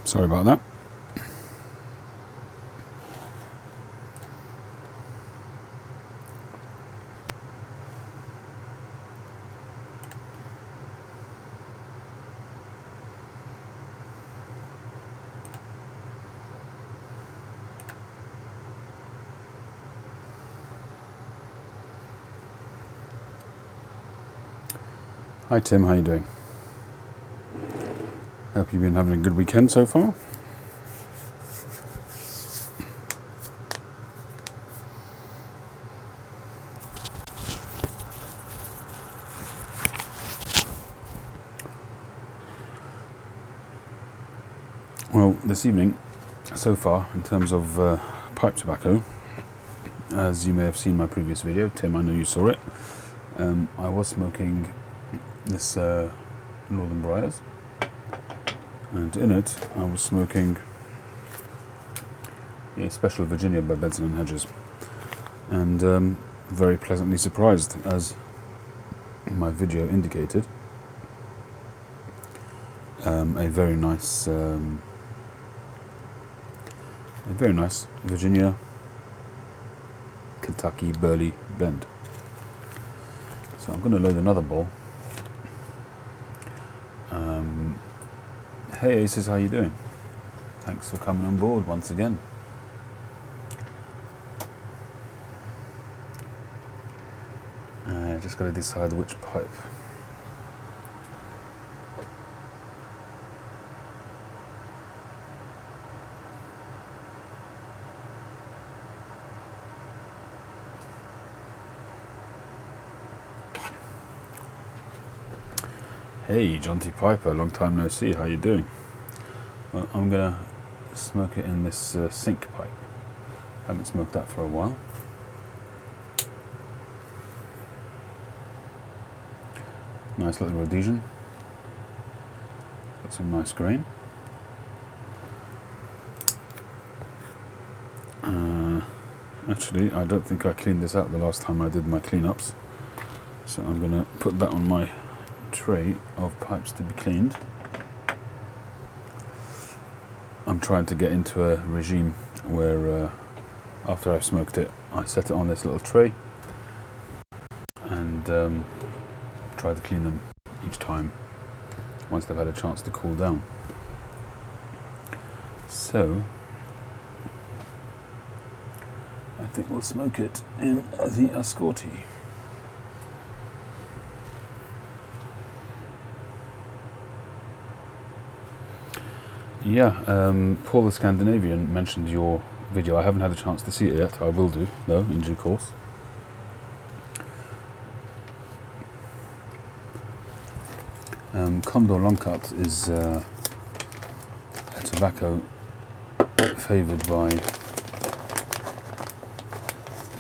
Sorry about that. Hi Tim, how you doing? Hope you've been having a good weekend so far. Well, this evening, so far, in terms of pipe tobacco, as you may have seen my previous video, Tim, I know you saw it, I was smoking this Northern Briars, and in it I was smoking a Special Virginia by Benson and Hedges, and very pleasantly surprised, as my video indicated. A very nice Virginia Kentucky Burley blend. So I'm going to load another bowl. Hey Aces, how you doing? Thanks for coming on board once again. Just got to decide which pipe. Hey, John T. Piper, long time no see, how you doing? Well, I'm going to smoke it in this sink pipe. Haven't smoked that for a while. Nice little Rhodesian. Got some nice grain. Actually, I don't think I cleaned this out the last time I did my cleanups. So I'm going to put that on my tray of pipes to be cleaned. I'm trying to get into a regime where after I've smoked it, I set it on this little tray and try to clean them each time once they've had a chance to cool down. So I think we'll smoke it in the Ascorti. Yeah, Paul the Scandinavian mentioned your video. I haven't had a chance to see it yet. I will do, though, in due course. Condor Long Cut is a tobacco favoured by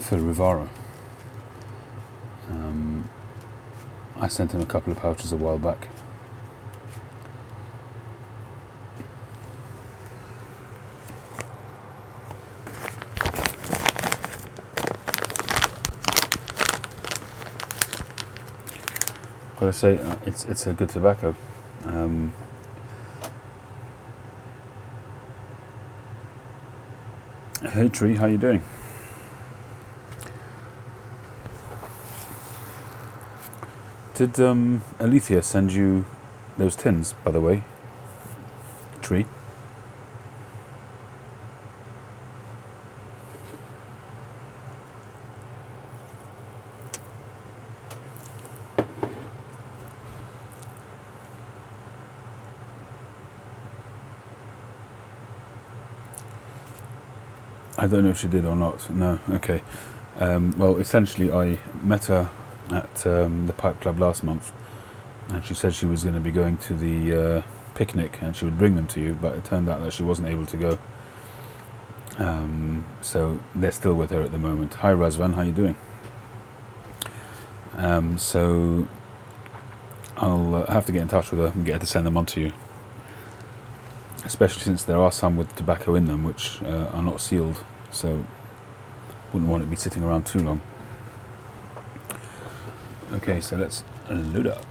Phil Rivara. I sent him a couple of pouches a while back. Gotta say, it's a good tobacco. Hey Tree, how you doing? Did Alethea send you those tins, by the way? Tree? I don't know if she did or not. No, okay. Well, essentially, I met her at the Pipe Club last month, and she said she was going to be going to the picnic and she would bring them to you, but it turned out that she wasn't able to go. So they're still with her at the moment. Hi Razvan, how you doing? So I'll have to get in touch with her and get her to send them on to you, especially since there are some with tobacco in them which are not sealed, so wouldn't want it to be sitting around too long. Okay, so let's load up.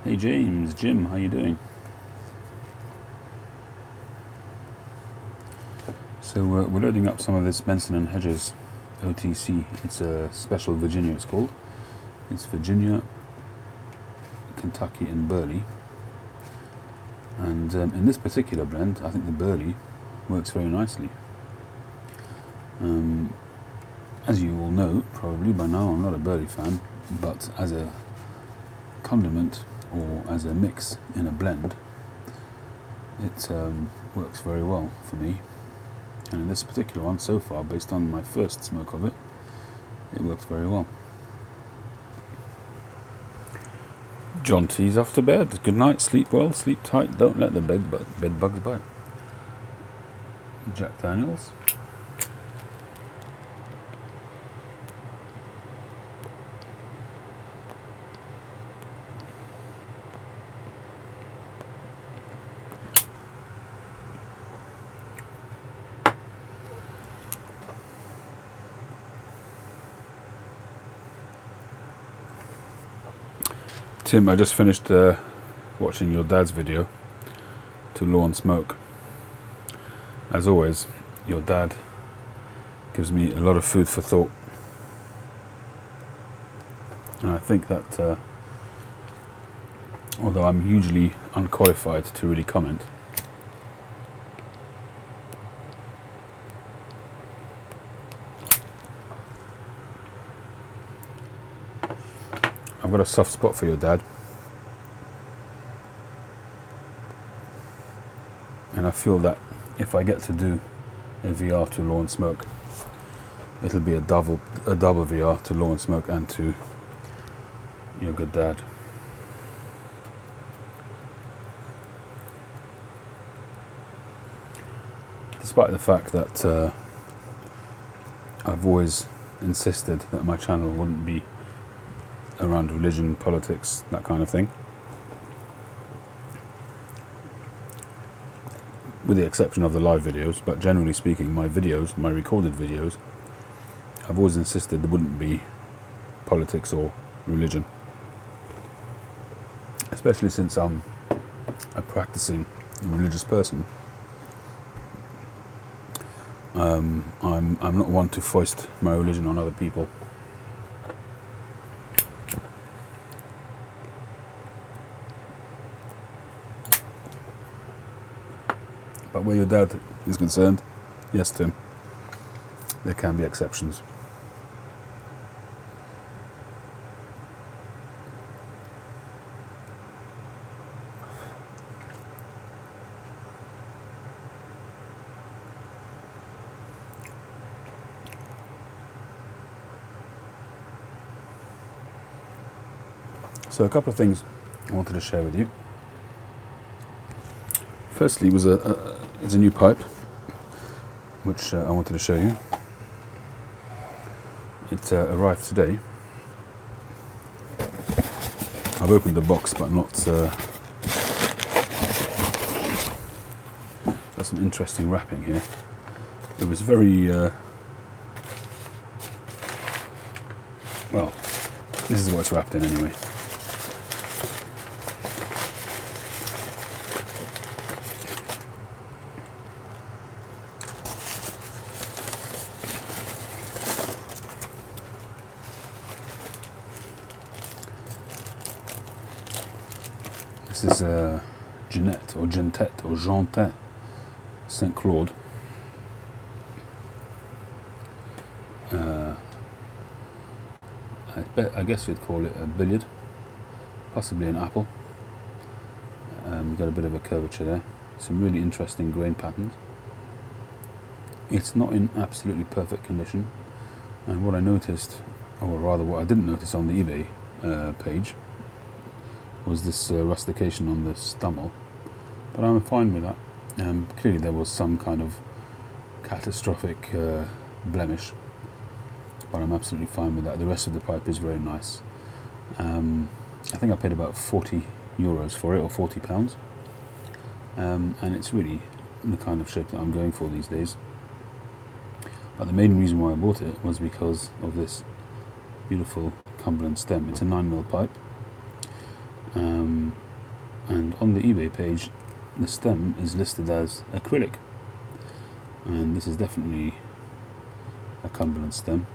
Hey James, Jim, how you doing? So we're loading up some of this Benson & Hedges OTC. It's a special Virginia, it's called. It's Virginia, Kentucky and Burley. And in this particular blend, I think the Burley works very nicely. As you all know, probably by now, I'm not a Burley fan, but as a condiment or as a mix in a blend, it works very well for me. And in this particular one, so far, based on my first smoke of it, it works very well. John T's off to bed. Good night, sleep well, sleep tight, don't let the bed bugs bite. Jack Daniels. Tim, I just finished watching your dad's video to Law and Smoke. As always, your dad gives me a lot of food for thought. And I think that, although I'm hugely unqualified to really comment, I've got a soft spot for your dad, and I feel that if I get to do a VR to Law and Smoke, it'll be a double VR to Law and Smoke and to your good dad. Despite the fact that I've always insisted that my channel wouldn't be around religion, politics, that kind of thing. With the exception of the live videos, but generally speaking, my videos, my recorded videos, I've always insisted there wouldn't be politics or religion. Especially since I'm a practicing religious person. I'm not one to foist my religion on other people. But where your dad is concerned, yes, Tim, there can be exceptions. So a couple of things I wanted to share with you. Firstly, was it's a new pipe, which I wanted to show you. It arrived today. I've opened the box, but not. There's some interesting wrapping here. It was very well. This is what it's wrapped in anyway. This is Jeanette or Gentette or Gentin St. Claude. I guess you'd call it a billiard, possibly an apple. Got a bit of a curvature there. Some really interesting grain patterns. It's not in absolutely perfect condition, and what I noticed, or rather what I didn't notice on the eBay page, was this rustication on the stummel, but I'm fine with that. Clearly there was some kind of catastrophic blemish, but I'm absolutely fine with that. The rest of the pipe is very nice. I think I paid about €40 for it, or £40, and it's really the kind of shape that I'm going for these days. But the main reason why I bought it was because of this beautiful Cumberland stem. It's a 9mm pipe. And on the eBay page, the stem is listed as acrylic, and this is definitely a Cumberland stem,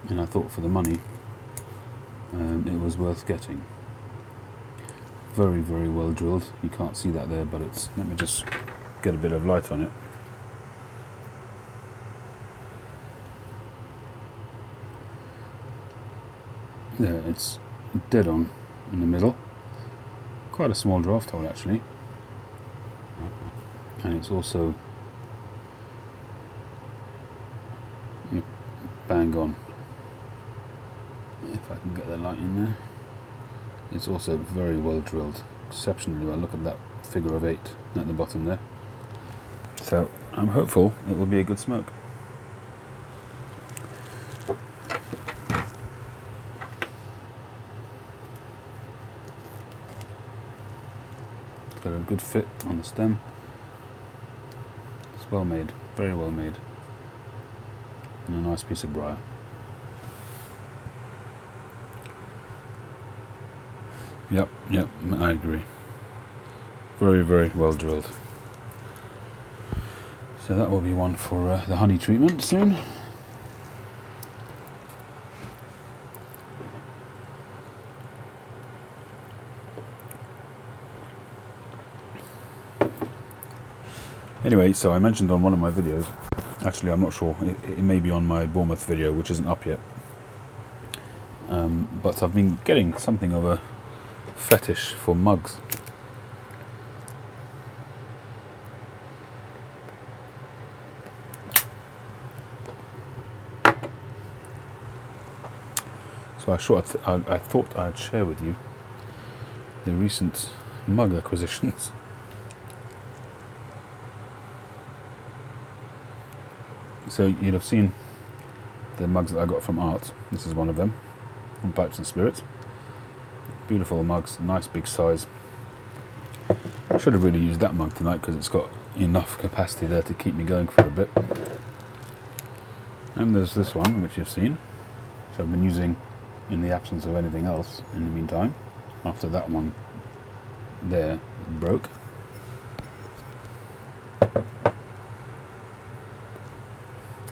and I thought for the money it was worth getting. Very, very well drilled. You can't see that there, but it's, let me just get a bit of light on it. There, it's dead on in the middle. Quite a small draft hole actually, and it's also bang on. If I can get the light in there. It's also very well drilled, exceptionally well. Look at that figure of 8 at the bottom there. So I'm hopeful it will be a good smoke. Got a good fit on the stem. It's well made, very well made, and a nice piece of briar. Yep, I agree. Very, very well drilled. So that will be one for the honey treatment soon. Anyway, so I mentioned on one of my videos, actually I'm not sure, it may be on my Bournemouth video, which isn't up yet, but I've been getting something of a fetish for mugs. So I thought I'd share with you the recent mug acquisitions. So you'd have seen the mugs that I got from Art. This is one of them, from Pipes and Spirits. Beautiful mugs, nice big size. I should have really used that mug tonight because it's got enough capacity there to keep me going for a bit. And there's this one, which you've seen, which I've been using in the absence of anything else in the meantime, after that one there broke.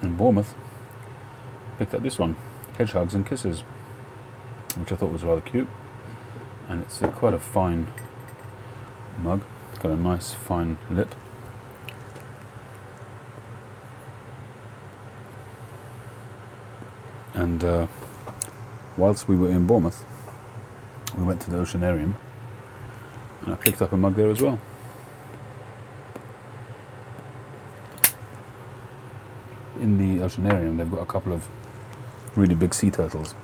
In Bournemouth, picked up this one, Hedgehogs and Kisses, which I thought was rather cute, and it's quite a fine mug. It's got a nice fine lip. And whilst we were in Bournemouth, we went to the Oceanarium, and I picked up a mug there as well. In the Oceanarium, they've got a couple of really big sea turtles,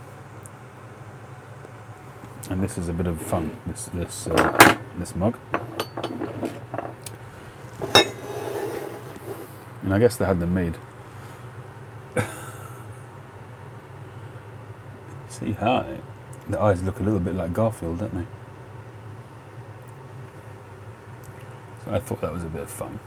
and this is a bit of fun. This mug, and I guess they had them made. See how the eyes look a little bit like Garfield, don't they? So I thought that was a bit of fun.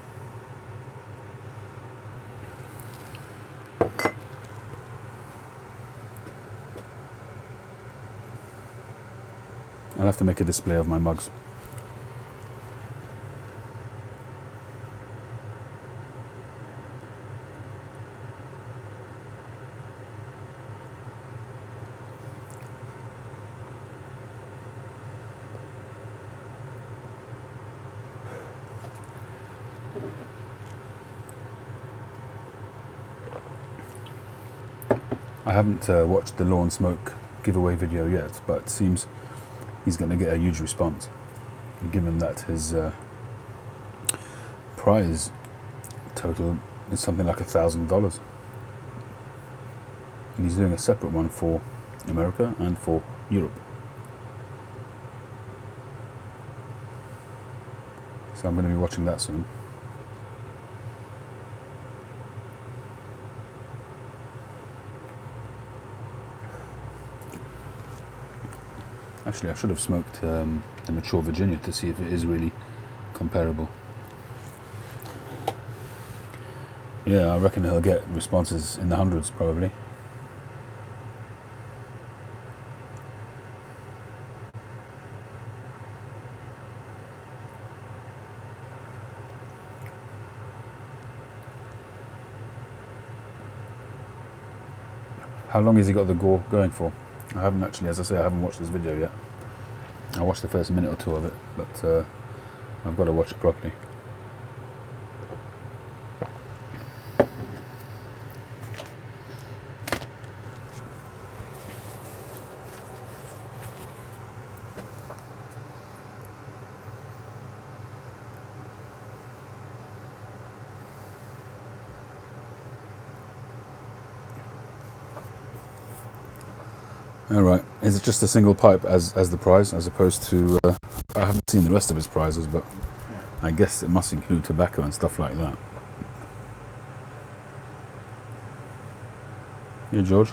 I'll have to make a display of my mugs. I haven't watched the Lawn Smoke giveaway video yet, but it seems he's going to get a huge response, given that his prize total is something like $1,000. And he's doing a separate one for America and for Europe. So I'm going to be watching that soon. Actually, I should have smoked the Mature Virginia to see if it is really comparable. Yeah, I reckon he'll get responses in the hundreds, probably. How long has he got the gore going for? I haven't actually, as I say, I haven't watched this video yet. I watched the first minute or two of it, but I've got to watch it properly. Alright, is it just a single pipe as the prize, as opposed to... I haven't seen the rest of his prizes, but I guess it must include tobacco and stuff like that. Yeah, George?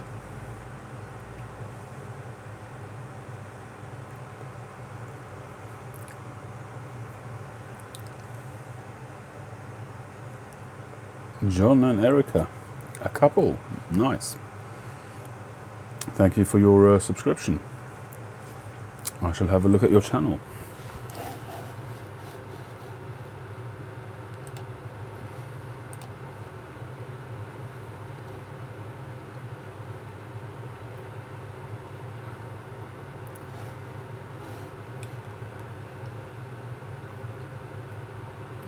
John and Erica, a couple. Nice. Thank you for your subscription. I shall have a look at your channel.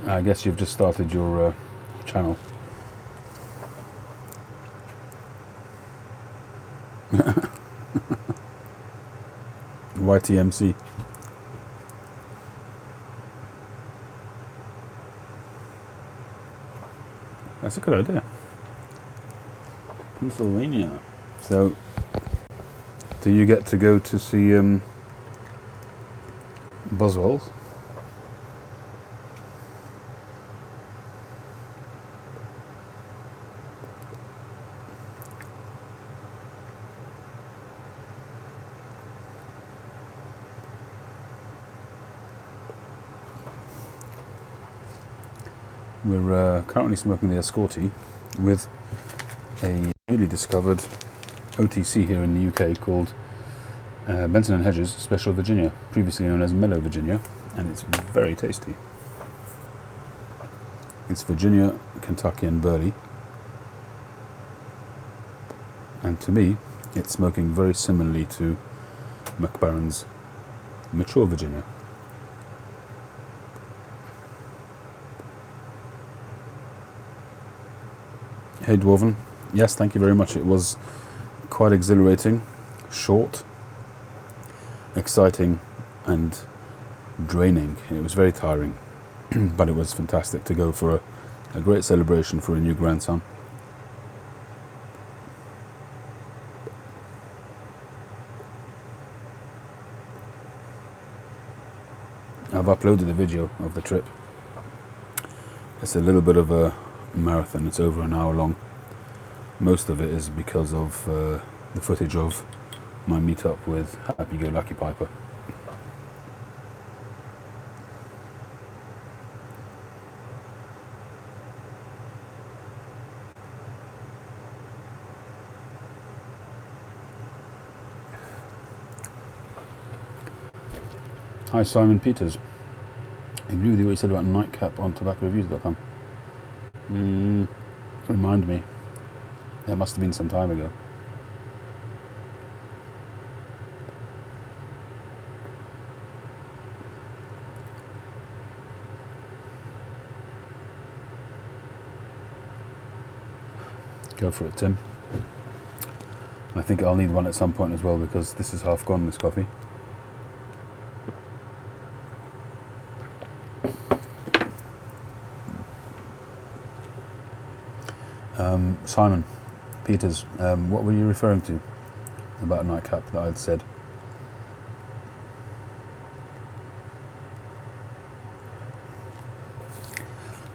I guess you've just started your channel. YTMC. That's a good idea. Pennsylvania. So, do you get to go to see Boswell's? We're currently smoking the Escorti with a newly discovered OTC here in the UK called Benson & Hedges Special Virginia, previously known as Mellow Virginia, and it's very tasty. It's Virginia, Kentucky and Burley, and to me it's smoking very similarly to Mac Baren's Mature Virginia. Hey Dwarven, yes, thank you very much. It was quite exhilarating, short, exciting and draining. It was very tiring, but it was fantastic to go for a great celebration for a new grandson. I've uploaded a video of the trip. It's a little bit of a marathon. It's over an hour long. Most of it is because of the footage of my meetup with Happy Go Lucky Piper. Hi Simon Peters. I agree with you what you said about Nightcap on tobaccoreviews.com. Remind me. That must have been some time ago. Go for it, Tim. I think I'll need one at some point as well because this is half gone, this coffee. Simon Peters, what were you referring to about Nightcap that I'd said?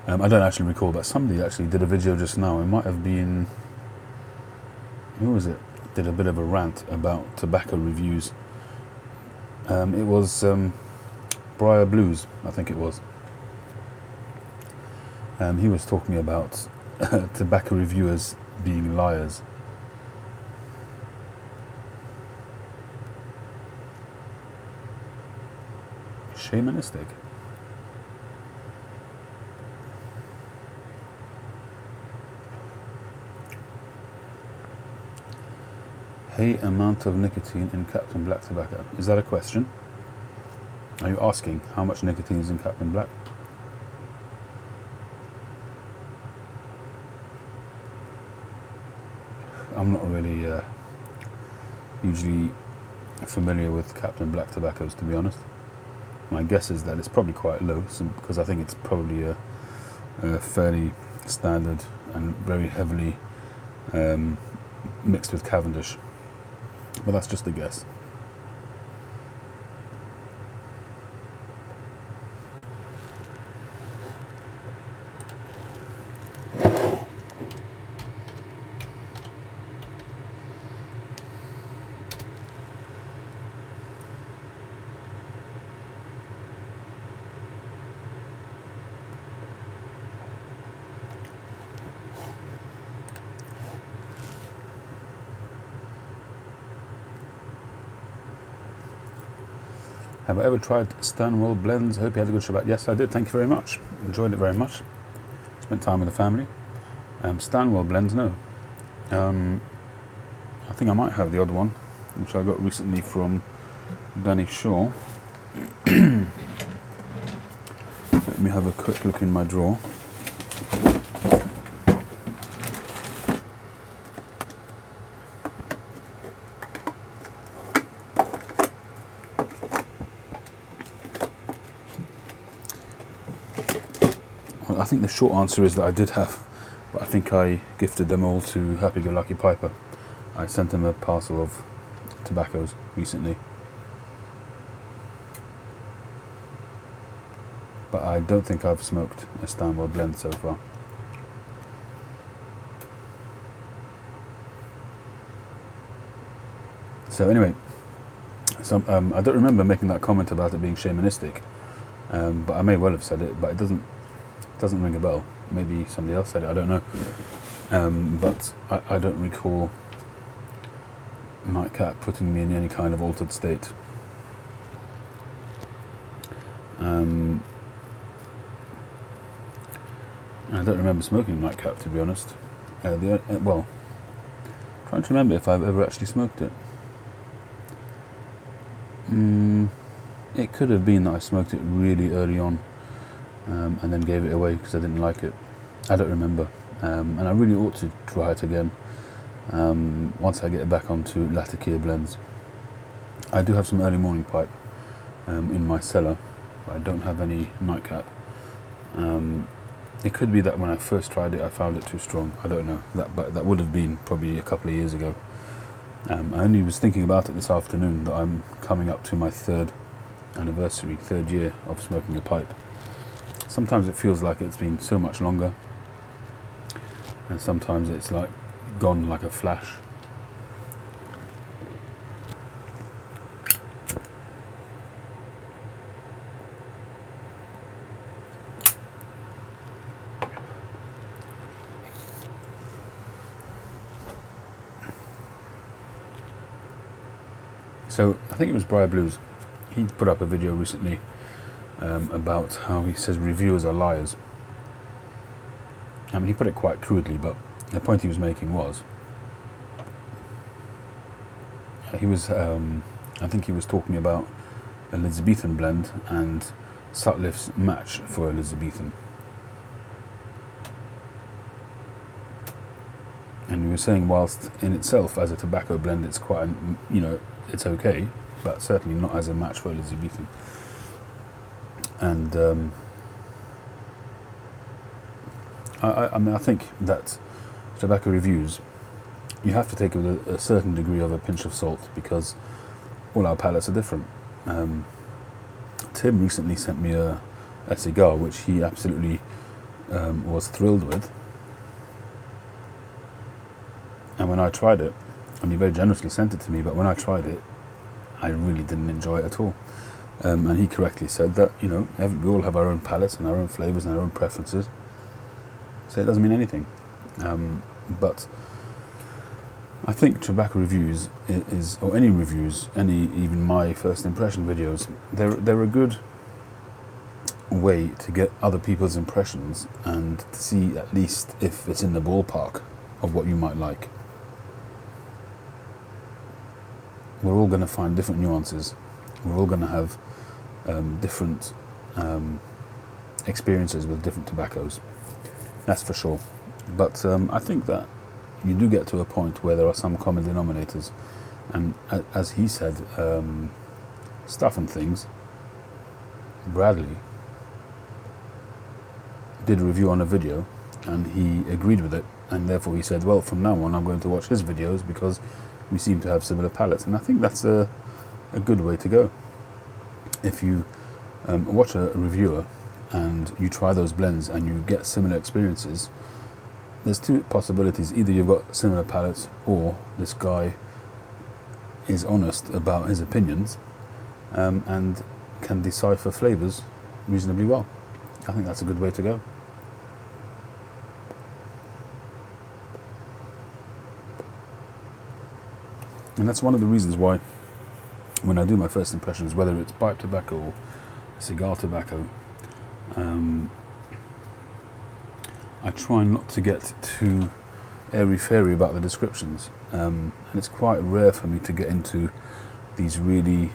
I don't actually recall, but somebody actually did a video just now. It might have been... who was it? Did a bit of a rant about tobacco reviews. It was Briar Blues, I think it was. He was talking about tobacco reviewers being liars. Shamanistic. High amount of nicotine in Captain Black tobacco. Is that a question? Are you asking how much nicotine is in Captain Black? I'm not really hugely familiar with Captain Black tobaccos, to be honest. My guess is that it's probably quite low, because I think it's probably a fairly standard and very heavily mixed with Cavendish. But that's just a guess. Have I ever tried Stanwell blends? I hope you had a good Shabbat. Yes, I did. Thank you very much. Enjoyed it very much. Spent time with the family. Stanwell blends, no. I think I might have the other one, which I got recently from Danny Shaw. Let me have a quick look in my drawer. Well, I think the short answer is that I did have, but I think I gifted them all to Happy Go Lucky Piper. I sent him a parcel of tobaccos recently. But I don't think I've smoked a Stanwell blend so far. So anyway, I don't remember making that comment about it being shamanistic, but I may well have said it, but it doesn't ring a bell. Maybe somebody else said it, I don't know. But I don't recall Nightcap putting me in any kind of altered state. I don't remember smoking Nightcap, to be honest. Well, trying to remember if I've ever actually smoked it. It could have been that I smoked it really early on, and then gave it away because I didn't like it. I don't remember, and I really ought to try it again once I get back onto Latakia blends. I do have some early morning pipe in my cellar, but I don't have any Nightcap. It could be that when I first tried it I found it too strong. I don't know. That would have been probably a couple of years ago. I only was thinking about it this afternoon that I'm coming up to my third year of smoking a pipe. Sometimes it feels like it's been so much longer, and sometimes it's like gone like a flash. So I think it was Briar Blues. He put up a video recently about how he says reviewers are liars. I mean, he put it quite crudely, but the point he was making was he was I think he was talking about Elizabethan blend and Sutliff's match for Elizabethan. And he was saying, whilst in itself as a tobacco blend it's quite, it's okay, but certainly not as a match for Elizabethan. And I mean, I think that tobacco reviews, you have to take with a certain degree of a pinch of salt, because all our palates are different. Tim recently sent me a cigar which he absolutely was thrilled with, and when I tried it, and he very generously sent it to me, but when I tried it I really didn't enjoy it at all. And he correctly said that, we all have our own palates and our own flavours and our own preferences, so it doesn't mean anything. But I think tobacco reviews or any reviews, even my first impression videos, they're a good way to get other people's impressions and to see at least if it's in the ballpark of what you might like. we're all going to find different nuances. We're all going to have different experiences with different tobaccos. That's for sure. But I think that you do get to a point where there are some common denominators. And as he said, Stuff and Things, Bradley, did a review on a video and he agreed with it, and therefore he said, well, from now on I'm going to watch his videos because we seem to have similar palates. And I think that's a good way to go. If you watch a reviewer and you try those blends and you get similar experiences, there's two possibilities. Either you've got similar palates, or this guy is honest about his opinions and can decipher flavours reasonably well. I think that's a good way to go. And that's one of the reasons why when I do my first impressions, whether it's pipe tobacco or cigar tobacco, I try not to get too airy-fairy about the descriptions, and it's quite rare for me to get into these really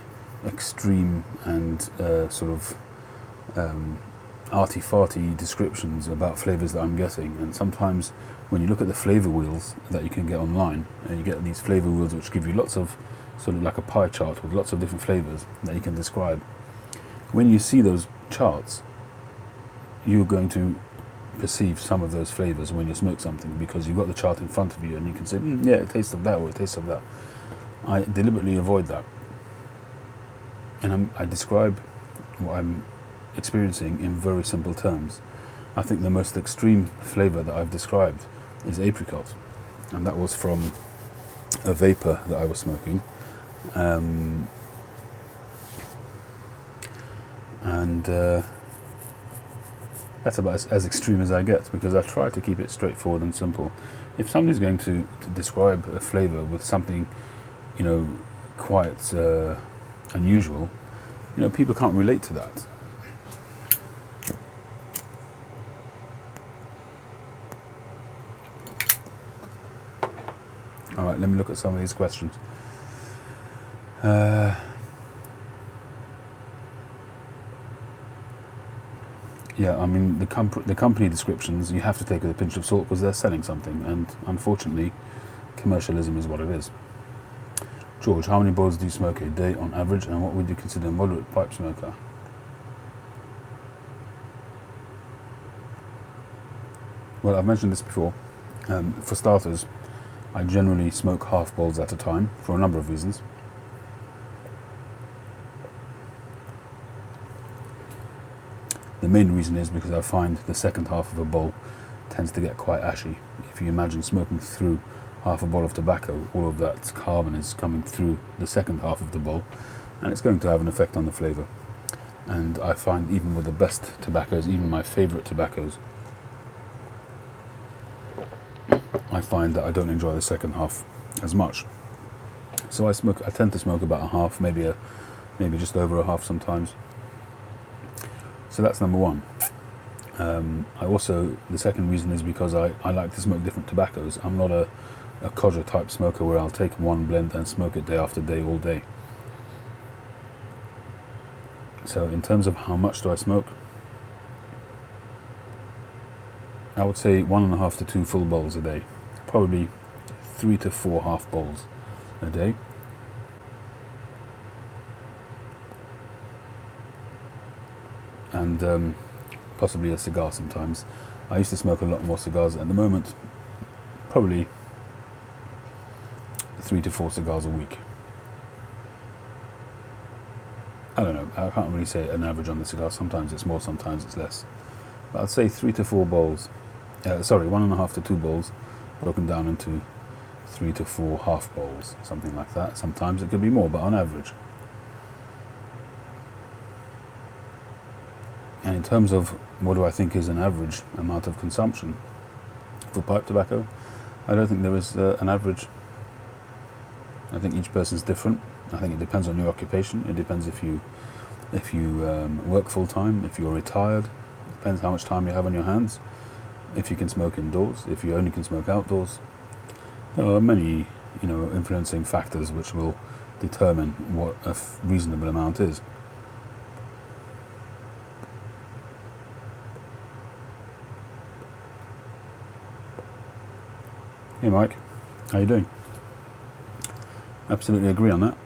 extreme and sort of arty-farty descriptions about flavours that I'm getting. And sometimes when you look at the flavour wheels that you can get online, and you get these flavour wheels which give you lots of, sort of like a pie chart with lots of different flavours that you can describe. When you see those charts, you're going to perceive some of those flavours when you smoke something, because you've got the chart in front of you and you can say, yeah, it tastes of that or it tastes of that. I deliberately avoid that, and I describe what I'm experiencing in very simple terms. I think the most extreme flavour that I've described is apricot, and that was from a vapor that I was smoking, that's about as extreme as I get, because I try to keep it straightforward and simple. If somebody's going to describe a flavour with something, quite unusual, people can't relate to that. All right, let me look at some of these questions. Yeah, I mean, the company descriptions you have to take with a pinch of salt because they're selling something, and unfortunately, commercialism is what it is. George, how many bowls do you smoke a day on average, and what would you consider a moderate pipe smoker? Well, I've mentioned this before. For starters, I generally smoke half bowls at a time for a number of reasons. The main reason is because I find the second half of a bowl tends to get quite ashy. If you imagine smoking through half a bowl of tobacco, all of that carbon is coming through the second half of the bowl, and it's going to have an effect on the flavour. And I find even with the best tobaccos, even my favourite tobaccos, I find that I don't enjoy the second half as much. So I tend to smoke about a half, maybe just over a half sometimes. So that's number one. The second reason is because I like to smoke different tobaccos. I'm not a codger type smoker where I'll take one blend and smoke it day after day, all day. So in terms of how much do I smoke, I would say 1.5 to 2 full bowls a day. Probably 3 to 4 half bowls a day. And possibly a cigar sometimes. I used to smoke a lot more cigars. At the moment, probably 3 to 4 cigars a week. I don't know, I can't really say an average on the cigar. Sometimes it's more, sometimes it's less. But I'd say 3 to 4 bowls. 1.5 to 2 bowls broken down into 3 to 4 half bowls, something like that. Sometimes it could be more, but on average. And in terms of what do I think is an average amount of consumption for pipe tobacco, I don't think there is an average. I think each person's different. I think it depends on your occupation. It depends if you work full time, if you're retired. It depends how much time you have on your hands. If you can smoke indoors, if you only can smoke outdoors. There are many, influencing factors which will determine what a reasonable amount is. Hey Mike, how you doing? Absolutely agree on that.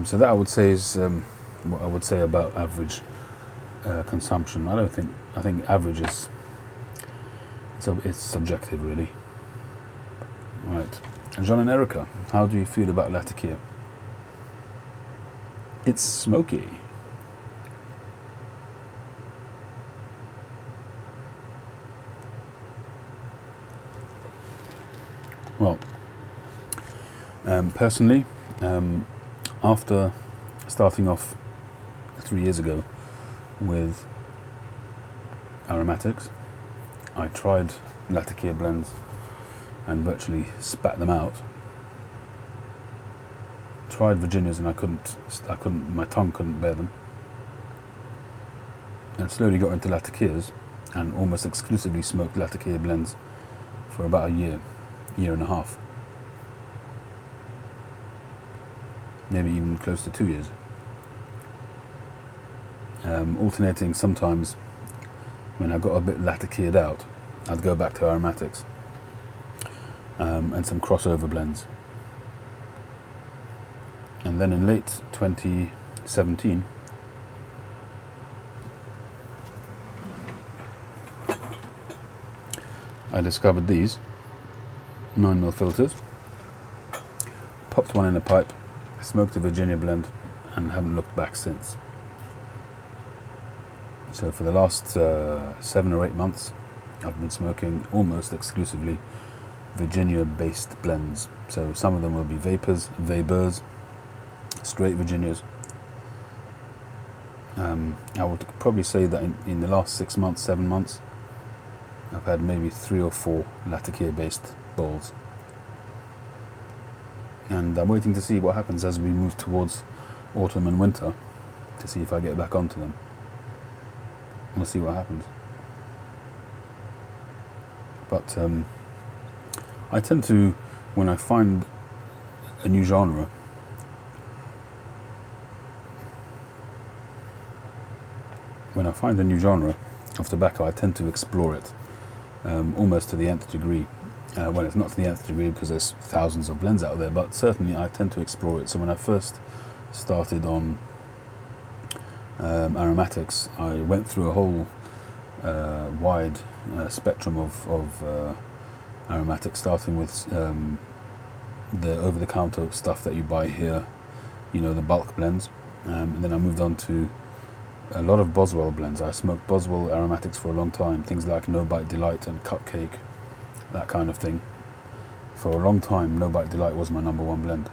So that I would say is what I would say about average consumption. I think average is it's subjective really. Right, and John and Erica, how do you feel about Latakia? It's smoky. Well, personally, after starting off 3 years ago with aromatics, I tried Latakia blends and virtually spat them out. Tried Virginias and I couldn't, my tongue couldn't bear them. And slowly got into Latakias and almost exclusively smoked Latakia blends for about a year and a half. Maybe even close to 2 years. Alternating sometimes when I got a bit Latakia'd out, I'd go back to aromatics and some crossover blends. And then in late 2017, I discovered these 9mm filters, popped one in a pipe, smoked a Virginia blend, and haven't looked back since. So for the last 7 or 8 months, I've been smoking almost exclusively Virginia-based blends. So some of them will be vapors, straight Virginias. I would probably say that in the last 6 months, 7 months, I've had maybe 3 or 4 Latakia-based bowls. And I'm waiting to see what happens as we move towards autumn and winter, to see if I get back onto them. We'll see what happens. But I tend to, when I find a new genre, of tobacco, I tend to explore it almost to the nth degree. Well, it's not to the nth degree because there's thousands of blends out there, but certainly I tend to explore it. So when I first started on aromatics, I went through a whole wide spectrum of aromatics, starting with the over-the-counter stuff that you buy here, the bulk blends, and then I moved on to a lot of Boswell blends. I smoked Boswell aromatics for a long time, things like No Bite Delight and Cupcake, that kind of thing. For a long time, No Bite Delight was my number one blend.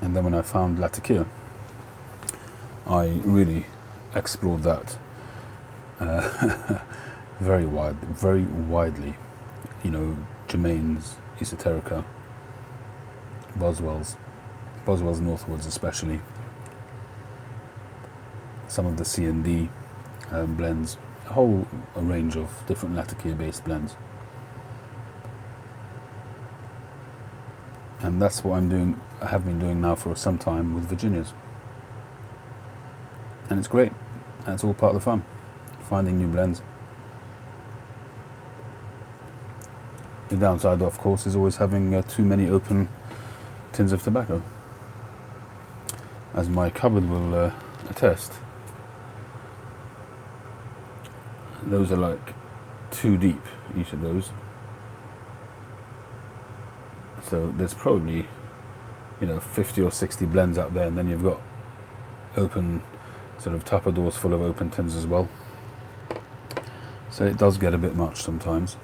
And then when I found Latakia, I really explored that very widely. Germain's, Esoterica, Boswell's Northwoods especially, some of the C&D blends, a whole range of different Latakia based blends. And that's what I have been doing now for some time with Virginias. And it's great. And it's all part of the fun, finding new blends. The downside, of course, is always having too many open tins of tobacco, as my cupboard will attest. Those are like 2 deep, each of those. So there's probably 50 or 60 blends out there, and then you've got open sort of tupperdoors full of open tins as well. So it does get a bit much sometimes.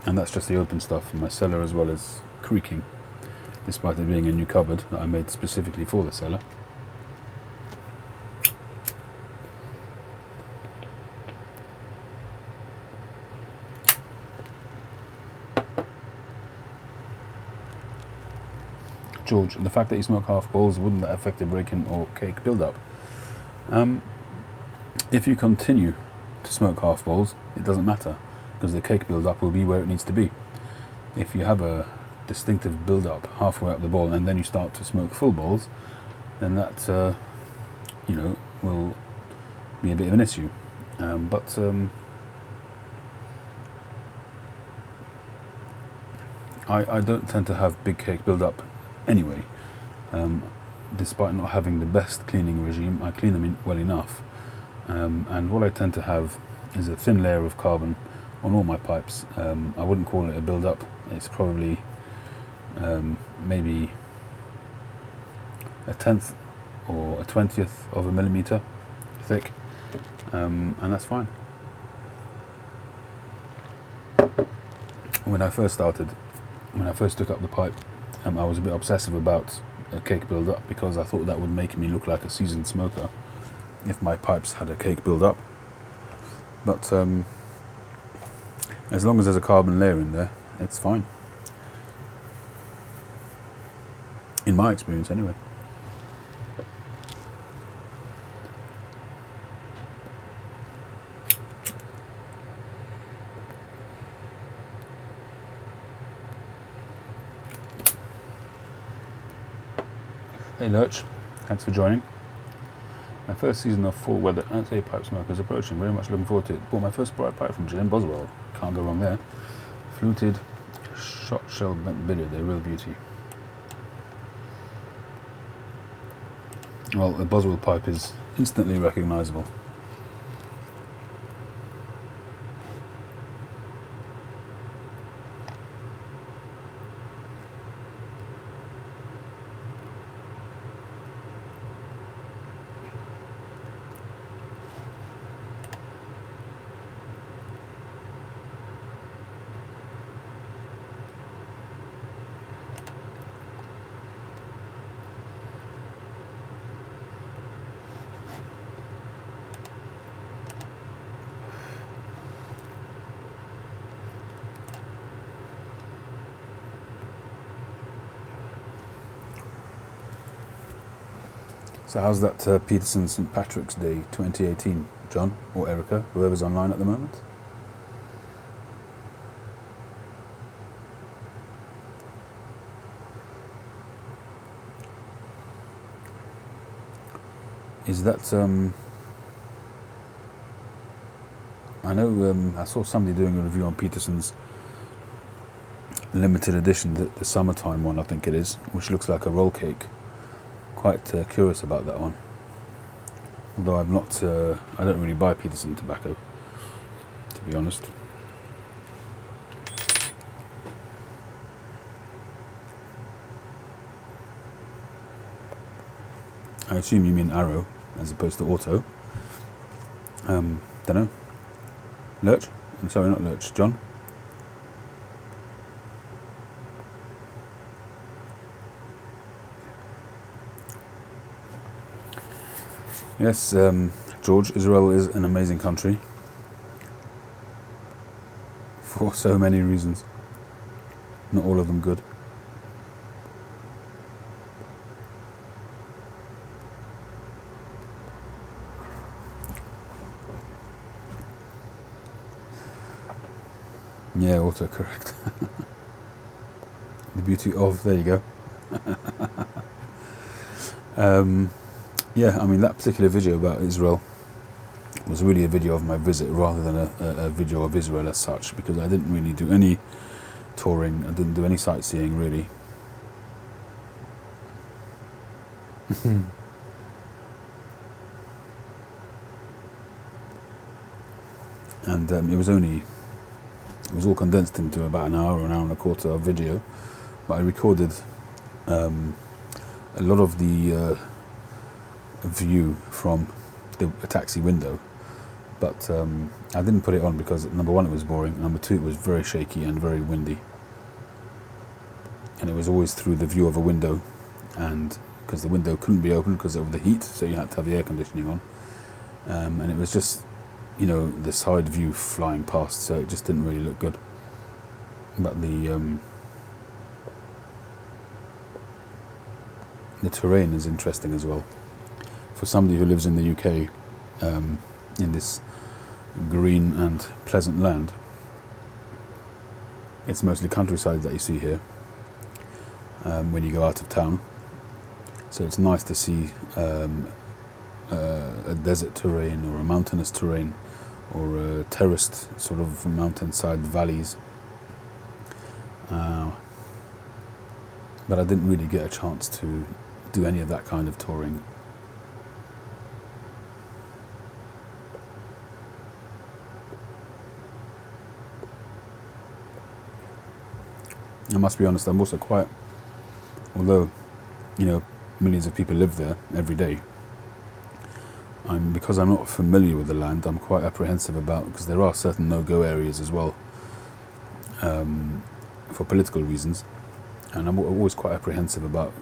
And that's just the open stuff. My cellar as well is creaking, despite it being a new cupboard that I made specifically for the cellar. George, the fact that you smoke half balls, wouldn't that affect the break-in or cake build-up? If you continue to smoke half balls, it doesn't matter, because the cake build-up will be where it needs to be. If you have a distinctive build-up halfway up the ball and then you start to smoke full balls, then that will be a bit of an issue. I don't tend to have big cake build-up anyway. Despite not having the best cleaning regime, I clean them well enough. And what I tend to have is a thin layer of carbon on all my pipes. I wouldn't call it a build-up. It's probably maybe a 1/10 or a 20th of a millimeter thick, and that's fine. When I first took up the pipe, I was a bit obsessive about a cake build-up, because I thought that would make me look like a seasoned smoker if my pipes had a cake build-up. But as long as there's a carbon layer in there, it's fine. In my experience, anyway. Hey Lurch, thanks for joining. My first season of fall weather anti pipe smoke is approaching. Very much looking forward to it. Bought my first bright pipe from Gillian Boswell. Can't go wrong there. Fluted shot shell bent billiard, they're real beauty. Well, the Boswell pipe is instantly recognisable. So how's that Peterson St Patrick's Day 2018, John or Erica, whoever's online at the moment? Is that I know I saw somebody doing a review on Peterson's limited edition, the summertime one I think it is, which looks like a roll cake. Quite curious about that one. Although I'm not, I don't really buy Peterson tobacco, to be honest. I assume you mean Arrow as opposed to Auto. Don't know. Lurch? I'm sorry, not Lurch. John? Yes, George, Israel is an amazing country for so many reasons. Not all of them good. Yeah, autocorrect. The beauty of, there you go. Yeah, I mean, that particular video about Israel was really a video of my visit rather than a video of Israel as such, because I didn't really do any touring, I didn't do any sightseeing really. And it was all condensed into about an hour or an hour and a quarter of video, but I recorded a lot of the view from a taxi window, but I didn't put it on because number one, it was boring, number two, it was very shaky and very windy, and it was always through the view of a window, and because the window couldn't be opened because of the heat, so you had to have the air conditioning on, and it was just, you know, the side view flying past, so it just didn't really look good. But the terrain is interesting as well. For somebody who lives in the UK, in this green and pleasant land, it's mostly countryside that you see here when you go out of town. So it's nice to see a desert terrain or a mountainous terrain or a terraced sort of mountainside valleys. But I didn't really get a chance to do any of that kind of touring. I must be honest, I'm also quite, although, you know, millions of people live there every day, because I'm not familiar with the land, I'm quite apprehensive about, because there are certain no-go areas as well, for political reasons, and I'm always quite apprehensive about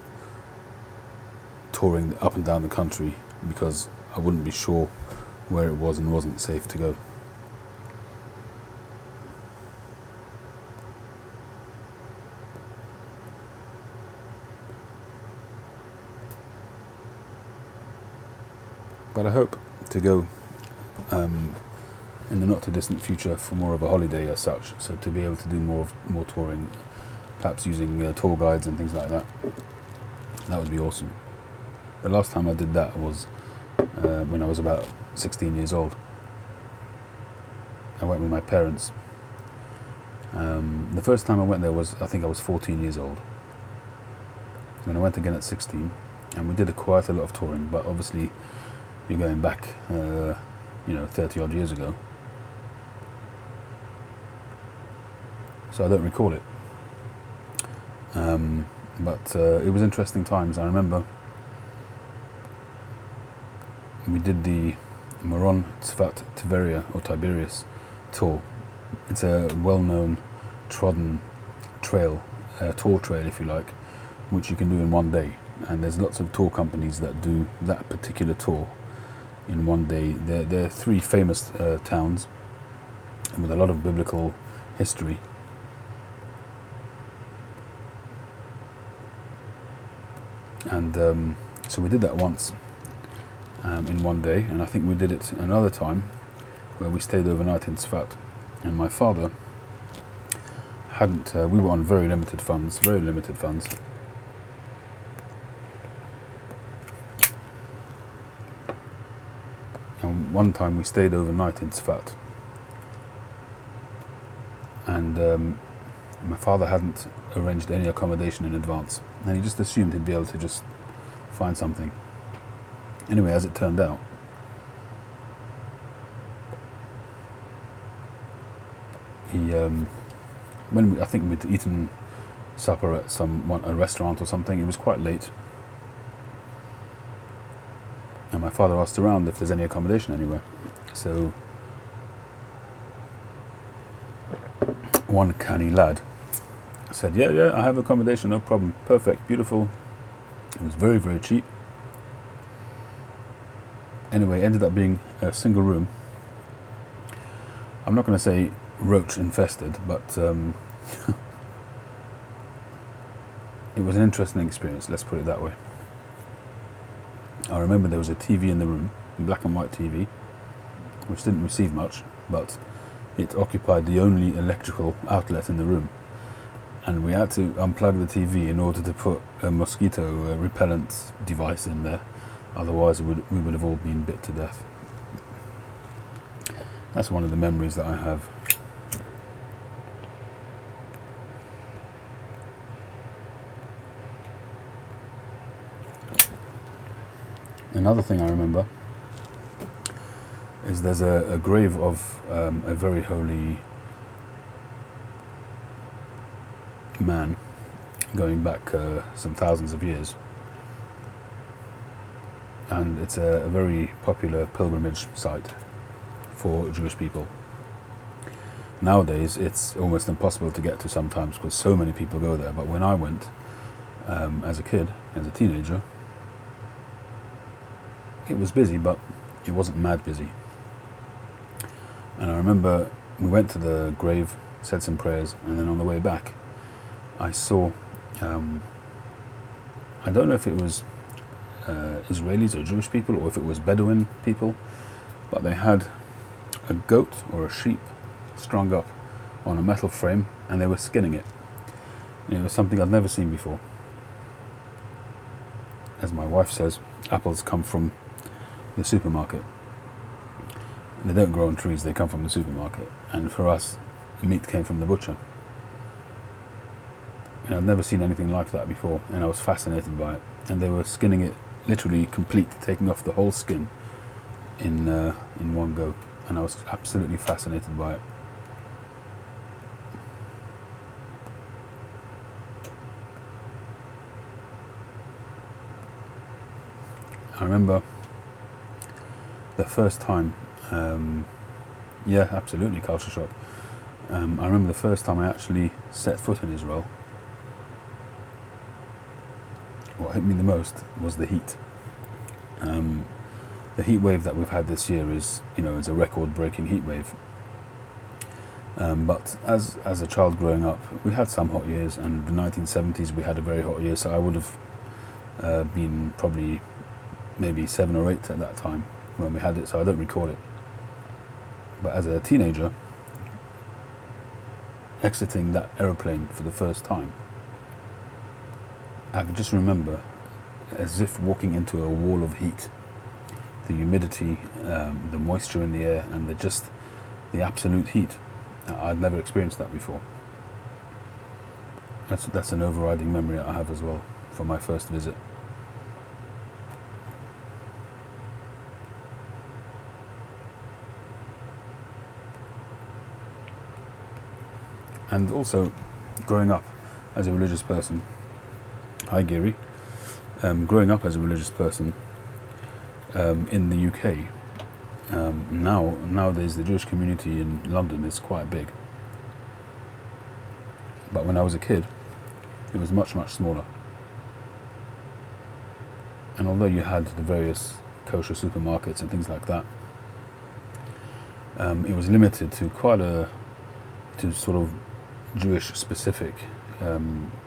touring up and down the country, because I wouldn't be sure where it was and wasn't safe to go. But I hope to go in the not too distant future for more of a holiday as such, so to be able to do more touring, perhaps using tour guides and things like that. That would be awesome. The last time I did that was when I was about 16 years old. I went with my parents. The first time I went there was, I think I was 14 years old. Then I went again at 16, and we did quite a lot of touring, but obviously you're going back, 30 odd years ago. So I don't recall it. But it was interesting times. I remember we did the Meron Tzfat Tiberia or Tiberias tour. It's a well-known trodden trail, tour trail if you like, which you can do in one day. And there's lots of tour companies that do that particular tour in one day. There are three famous towns with a lot of biblical history. And so we did that once in one day, and I think we did it another time where we stayed overnight in Tzfat. And my father hadn't, we were on very limited funds. And one time we stayed overnight in Tzfat, and my father hadn't arranged any accommodation in advance, and he just assumed he'd be able to just find something. Anyway, as it turned out, I think we'd eaten supper at a restaurant or something. It was quite late, and my father asked around if there's any accommodation anywhere. So one canny lad said, yeah, I have accommodation, no problem, perfect, beautiful. It was very, very cheap. Anyway, ended up being a single room. I'm not going to say roach infested, but it was an interesting experience, let's put it that way. I remember there was a TV in the room, a black and white TV, which didn't receive much, but it occupied the only electrical outlet in the room. And we had to unplug the TV in order to put a mosquito repellent device in there. Otherwise, we would have all been bit to death. That's one of the memories that I have. Another thing I remember is there's a grave of a very holy man going back some thousands of years, and it's a very popular pilgrimage site for Jewish people. Nowadays it's almost impossible to get to sometimes because so many people go there, but when I went as a kid, as a teenager, it was busy, but it wasn't mad busy. And I remember we went to the grave, said some prayers, and then on the way back I saw I don't know if it was Israelis or Jewish people, or if it was Bedouin people, but they had a goat or a sheep strung up on a metal frame, and they were skinning it. And it was something I'd never seen before. As my wife says, apples come from the supermarket. They don't grow on trees, they come from the supermarket. And for us, meat came from the butcher. And I'd never seen anything like that before, and I was fascinated by it. And they were skinning it literally complete, taking off the whole skin in one go. And I was absolutely fascinated by it. I remember the first time, yeah, absolutely, culture shock. I remember the first time I actually set foot in Israel. What hit me the most was the heat. The heat wave that we've had this year is a record-breaking heat wave. But as a child growing up, we had some hot years, and the 1970s we had a very hot year, so I would have been probably maybe 7 or 8 at that time when we had it, so I don't recall it. But as a teenager, exiting that aeroplane for the first time, I could just remember as if walking into a wall of heat. The humidity, the moisture in the air, and the absolute heat. I'd never experienced that before. That's an overriding memory I have as well from my first visit. And also, growing up as a religious person, hi Gary, growing up as a religious person in the UK, nowadays the Jewish community in London is quite big. But when I was a kid, it was much, much smaller. And although you had the various kosher supermarkets and things like that, it was limited to sort of Jewish specific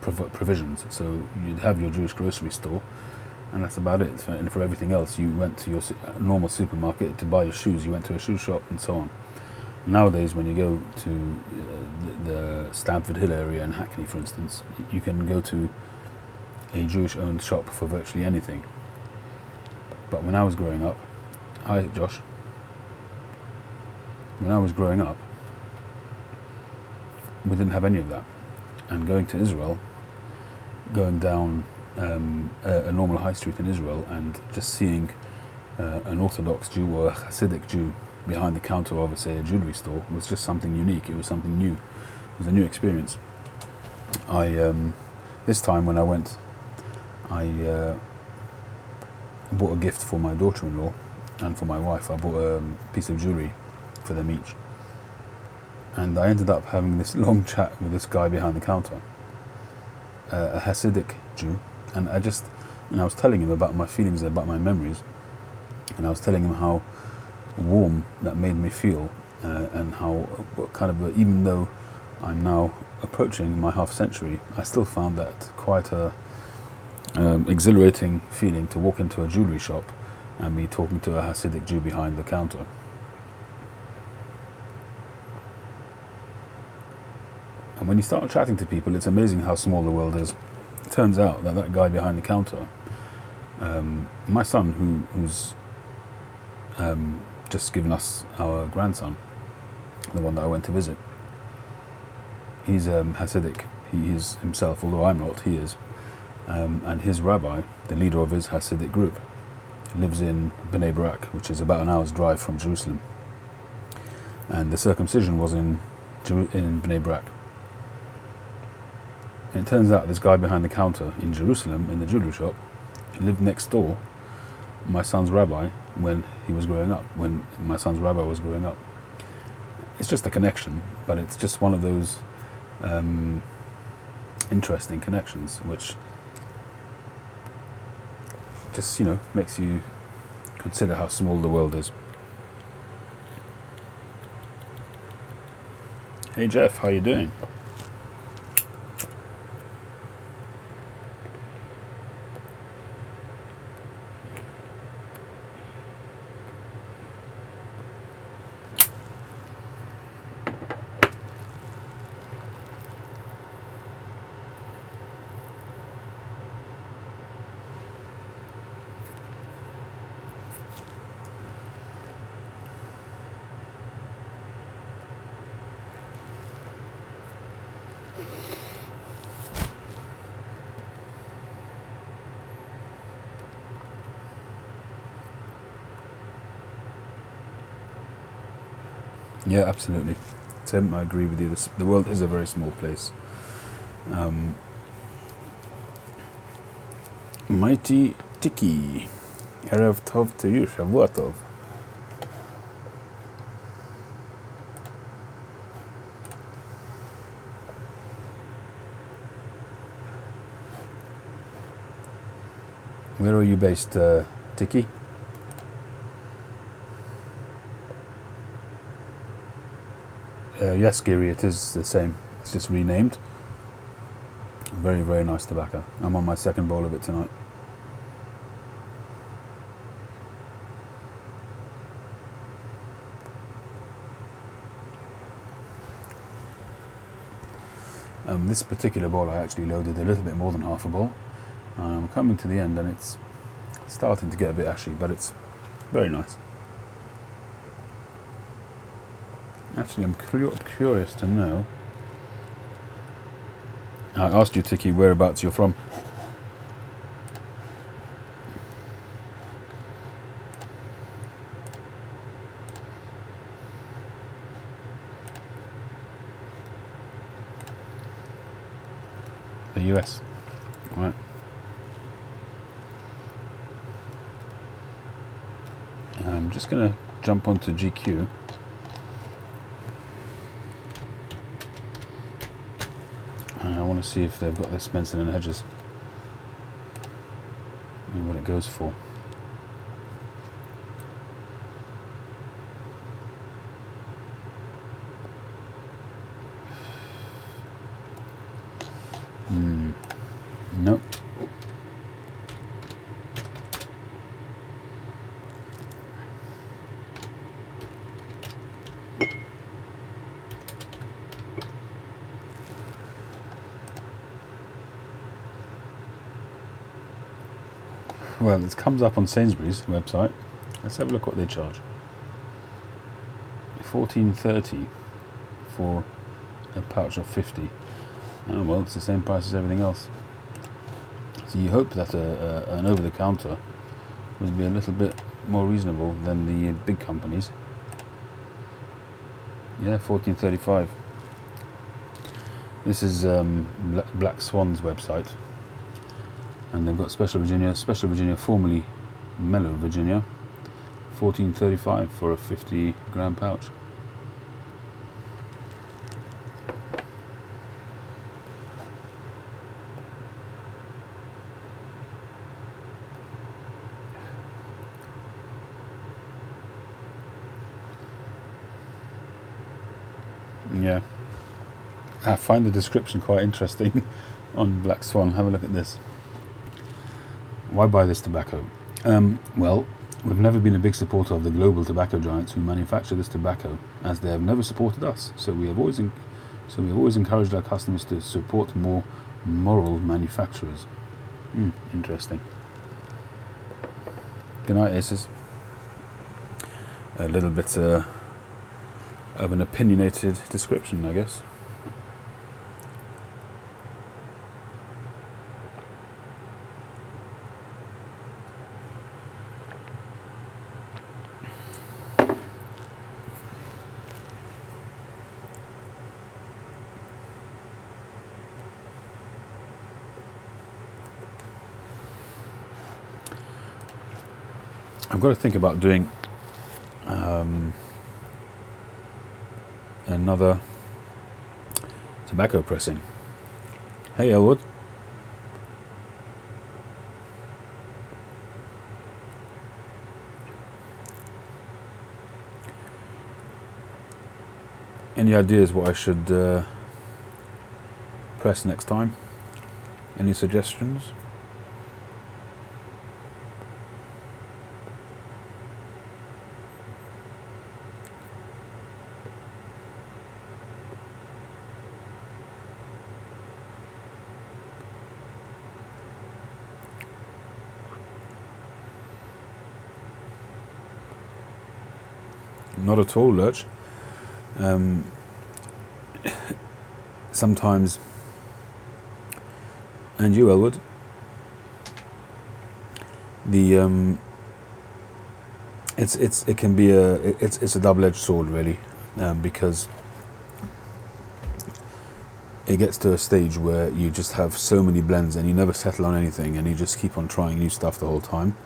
provisions. So you'd have your Jewish grocery store, and that's about it. And for everything else, you went to your normal supermarket to buy your shoes, you went to a shoe shop, and so on. Nowadays, when you go to the Stamford Hill area in Hackney, for instance, you can go to a Jewish-owned shop for virtually anything. But when I was growing up, hi Josh, when I was growing up, we didn't have any of that. And going to Israel, going down a normal high street in Israel and just seeing an Orthodox Jew or a Hasidic Jew behind the counter of, say, a jewelry store was just something unique. It was something new. It was a new experience. This time when I went, I bought a gift for my daughter-in-law and for my wife. I bought a piece of jewelry for them each. And I ended up having this long chat with this guy behind the counter, a Hasidic Jew, and I was telling him about my feelings, about my memories, and I was telling him how warm that made me feel, and how even though I'm now approaching my half century, I still found that quite a exhilarating feeling to walk into a jewelry shop and be talking to a Hasidic Jew behind the counter. And when you start chatting to people, it's amazing how small the world is. It turns out that guy behind the counter, my son, who's just given us our grandson, the one that I went to visit, he's Hasidic. He is himself, although I'm not, he is. And his rabbi, the leader of his Hasidic group, lives in Bnei Brak, which is about an hour's drive from Jerusalem. And the circumcision was in Bnei Brak. And it turns out this guy behind the counter in Jerusalem, in the jewelry shop, lived next door my son's rabbi when he was growing up, when my son's rabbi was growing up. It's just a connection, but it's just one of those interesting connections which just, makes you consider how small the world is. Hey Jeff, how you doing? Yeah, absolutely. Tim, I agree with you. The world is a very small place. Mighty Tiki. Erev Tov to you, Shavua Tov. Where are you based, Tiki? Yes, Giri, it is the same. It's just renamed. Very, very nice tobacco. I'm on my second bowl of it tonight. This particular bowl I actually loaded a little bit more than half a bowl. I'm coming to the end and it's starting to get a bit ashy, but it's very nice. Actually, I'm curious to know. I asked you, Tiki, whereabouts you're from. The US. Right. I'm just going to jump onto GQ. I want to see if they've got this Benson & Hedges and what it goes for. Nope. Well, it comes up on Sainsbury's website. Let's have a look what they charge. $14.30 for a pouch of 50. Oh well, it's the same price as everything else. So you hope that an over-the-counter will be a little bit more reasonable than the big companies. Yeah, $14.35. This is Black Swan's website, and they've got Special Virginia, formerly Mellow Virginia, $14.35 for a 50-gram pouch. Yeah, I find the description quite interesting on Black Swan. Have a look at this. Why buy this tobacco? Well, we've never been a big supporter of the global tobacco giants who manufacture this tobacco, as they have never supported us. So we have always encouraged our customers to support more moral manufacturers. Interesting. Good night, Aces. A little bit of an opinionated description, I guess. I've got to think about doing another tobacco pressing. Hey, Elwood. Any ideas what I should press next time? Any suggestions? Not at all, Lurch. Sometimes, and you, Elwood, the it can be it's a double-edged sword, really. because it gets to a stage where you just have so many blends and you never settle on anything, and you just keep on trying new stuff the whole time.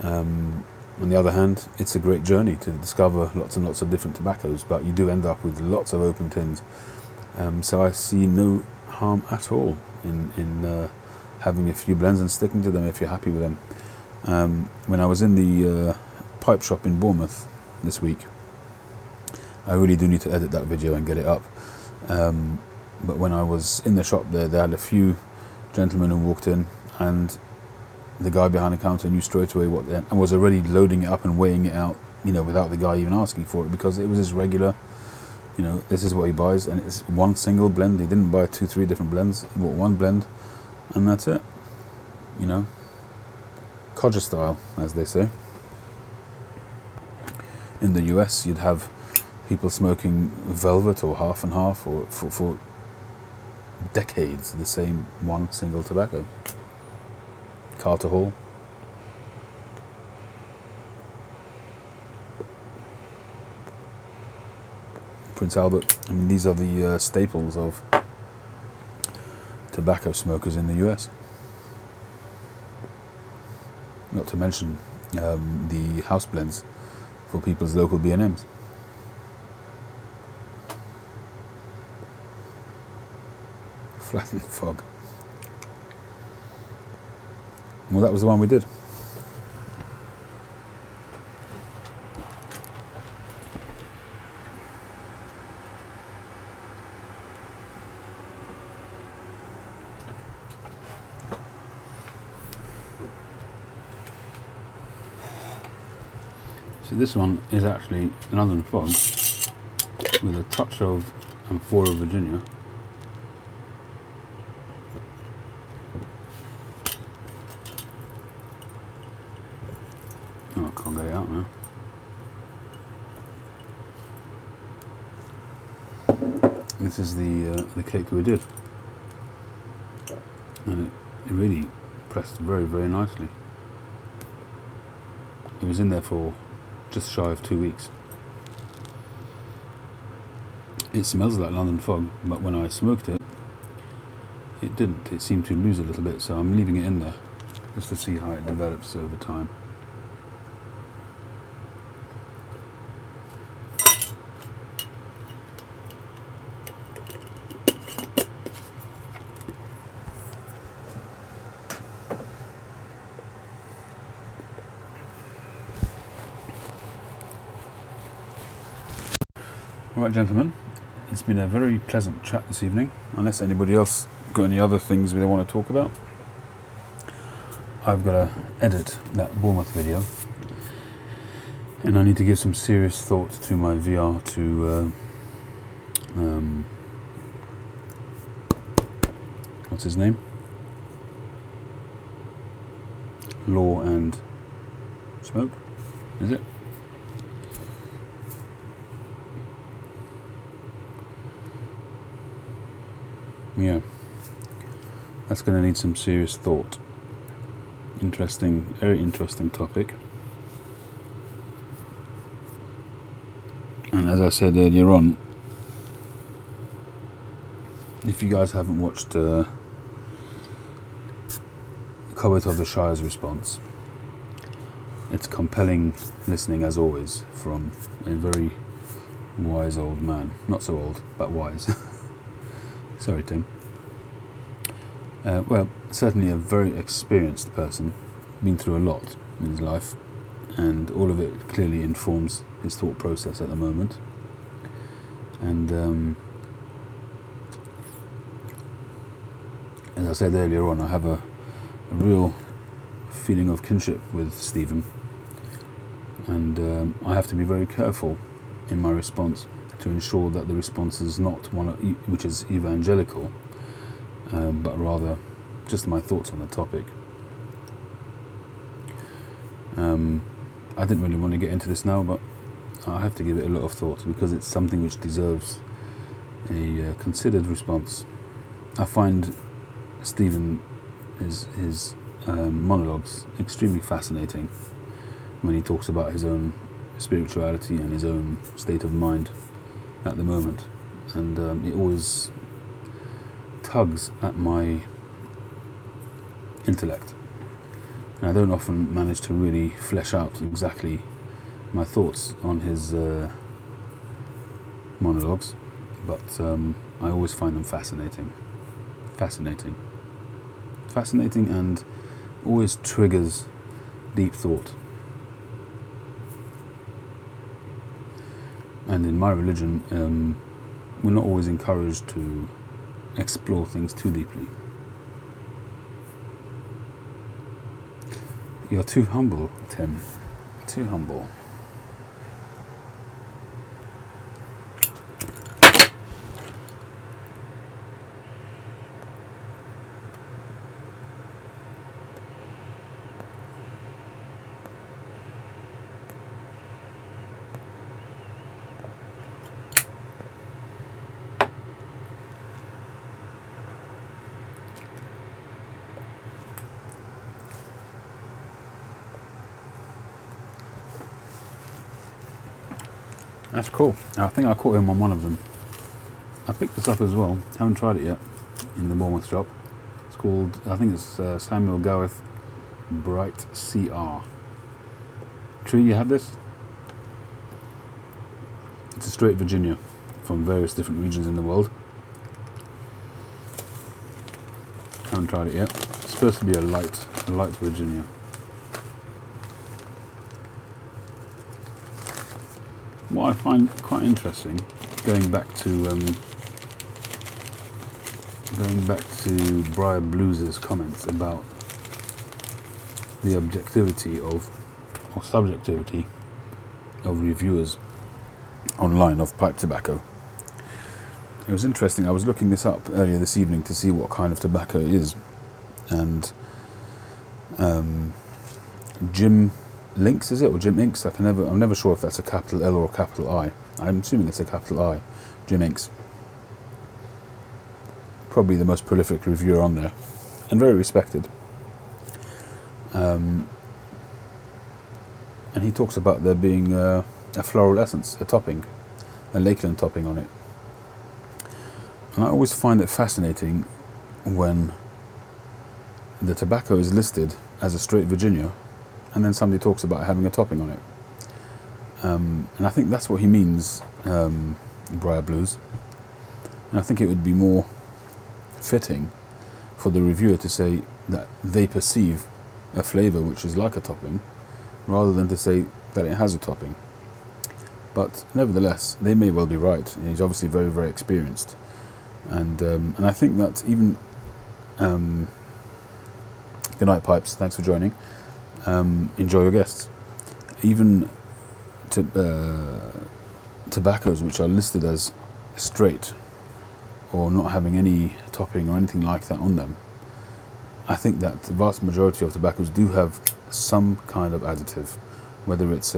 On the other hand, it's a great journey to discover lots and lots of different tobaccos, but you do end up with lots of open tins. So I see no harm at all in having a few blends and sticking to them if you're happy with them. When I was in the pipe shop in Bournemouth this week, I really do need to edit that video and get it up. But when I was in the shop there, they had a few gentlemen who walked in, and the guy behind the counter knew straight away what they, and was already loading it up and weighing it out, without the guy even asking for it, because it was his regular, this is what he buys, and it's one single blend. He didn't buy 2-3 different blends. He bought one blend, and that's it. Codger style, as they say. In the US, you'd have people smoking velvet or half and half, or for decades, the same one single tobacco. Carter Hall. Prince Albert. I mean, these are the staples of tobacco smokers in the US. Not to mention the house blends for people's local B&Ms. Flattened fog. Well, that was the one we did. So this one is actually London Fog with a touch of Amphora Virginia. Oh, I can't get it out now. This is the cake we did, and it really pressed very, very nicely. It was in there for just shy of 2 weeks. It smells like London Fog, but when I smoked it, it didn't. It seemed to lose a little bit, so I'm leaving it in there just to see how it develops over time. Alright, gentlemen, it's been a very pleasant chat this evening. Unless anybody else got any other things they want to talk about, I've got to edit that Bournemouth video, and I need to give some serious thought to my VR to what's his name? Law and Smoke, is it? Yeah, that's going to need some serious thought. Interesting, very interesting topic. And as I said earlier on, if you guys haven't watched Cobbett of the Shire's response, it's compelling listening as always from a very wise old man. Not so old, but wise. Sorry, Tim. Well, certainly a very experienced person, been through a lot in his life, and all of it clearly informs his thought process at the moment. And as I said earlier on, I have a real feeling of kinship with Stephen, and I have to be very careful in my response to ensure that the response is not one which is evangelical, but rather just my thoughts on the topic. I didn't really want to get into this now, but I have to give it a lot of thought because it's something which deserves a considered response. I find Stephen, his monologues extremely fascinating when he talks about his own spirituality and his own state of mind at the moment, and it always tugs at my intellect. And I don't often manage to really flesh out exactly my thoughts on his monologues, but I always find them fascinating, and always triggers deep thought. And in my religion, we're not always encouraged to explore things too deeply. You're too humble, Tim. Too humble. That's cool. I think I caught him on one of them. I picked this up as well. Haven't tried it yet in the Bournemouth shop. It's called, I think it's Samuel Gawith Bright CR. Tree, you have this? It's a straight Virginia from various different regions in the world. Haven't tried it yet. It's supposed to be a light Virginia. What I find quite interesting, going back to Briar Blues's comments about the objectivity or subjectivity of reviewers online of pipe tobacco. It was interesting. I was looking this up earlier this evening to see what kind of tobacco it is, and Jim Links, is it, or Jim Inks? I'm never sure if that's a capital L or a capital I. I'm assuming it's a capital I. Jim Inks, probably the most prolific reviewer on there, and very respected. And he talks about there being a floral essence, a topping, a Lakeland topping on it. And I always find it fascinating when the tobacco is listed as a straight Virginia, and then somebody talks about having a topping on it. And I think that's what he means, Briar Blues. And I think it would be more fitting for the reviewer to say that they perceive a flavour which is like a topping, rather than to say that it has a topping. But nevertheless, they may well be right. He's obviously very, very experienced. And I think that even... Good night, Pipes. Thanks for joining. Enjoy your guests. Even tobaccos which are listed as straight or not having any topping or anything like that on them, I think that the vast majority of tobaccos do have some kind of additive, whether it's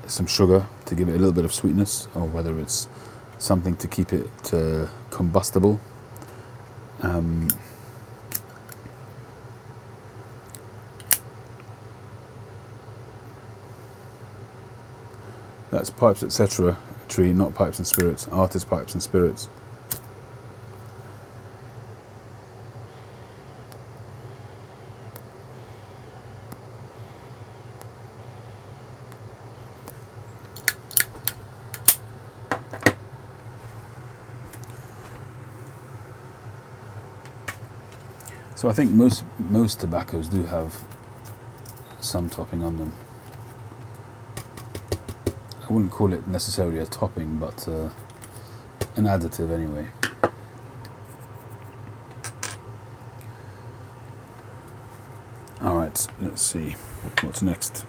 some sugar to give it a little bit of sweetness, or whether it's something to keep it combustible. That's Pipes Etc. Tree, not Pipes and Spirits. Artist Pipes and Spirits. So I think most tobaccos do have some topping on them. I wouldn't call it necessarily a topping, but an additive anyway. Alright, let's see. What's next?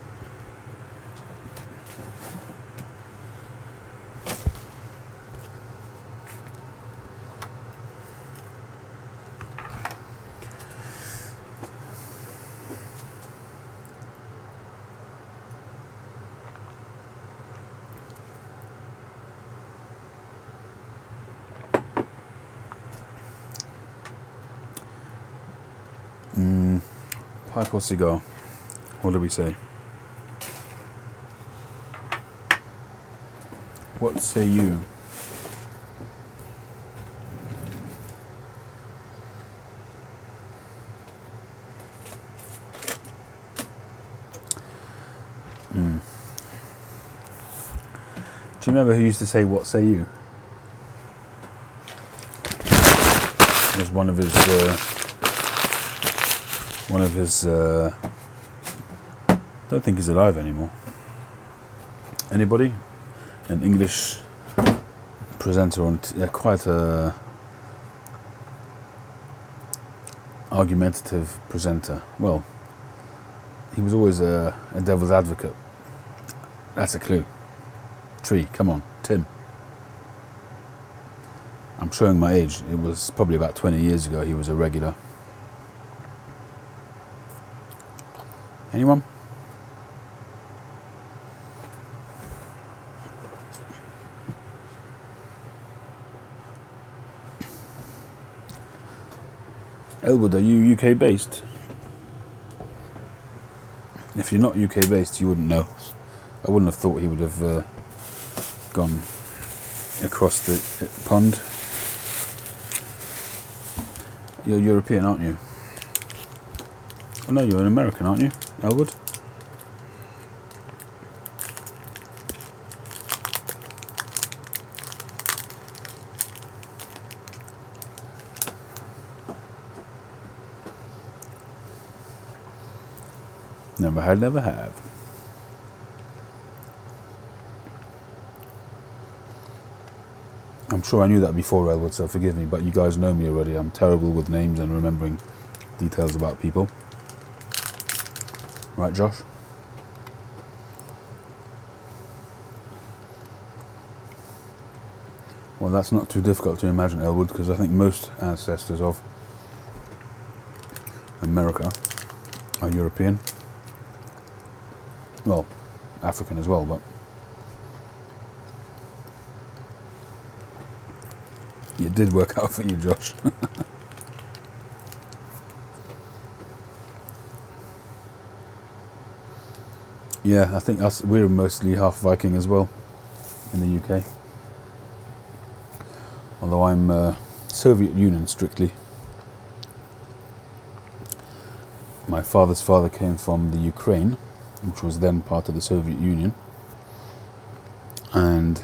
Pipe or cigar? What do we say? What say you? Do you remember who used to say, "What say you"? It was one of his. I don't think he's alive anymore. Anybody? An English presenter on quite a argumentative presenter. Well, he was always a devil's advocate. That's a clue. Tree, come on, Tim. I'm showing my age. It was probably about 20 years ago he was a regular. Anyone? Elwood, are you UK based? If you're not UK based, you wouldn't know. I wouldn't have thought he would have gone across the pond. You're European, aren't you? Oh no, you're an American, aren't you, Elwood? Never had, never have. I'm sure I knew that before, Elwood, so forgive me, but you guys know me already. I'm terrible with names and remembering details about people. Right, Josh? Well, that's not too difficult to imagine, Elwood, because I think most ancestors of America are European. Well, African as well, but it did work out for you, Josh. Yeah, I think we're mostly half Viking as well in the UK. Although I'm Soviet Union strictly. My father's father came from the Ukraine, which was then part of the Soviet Union, and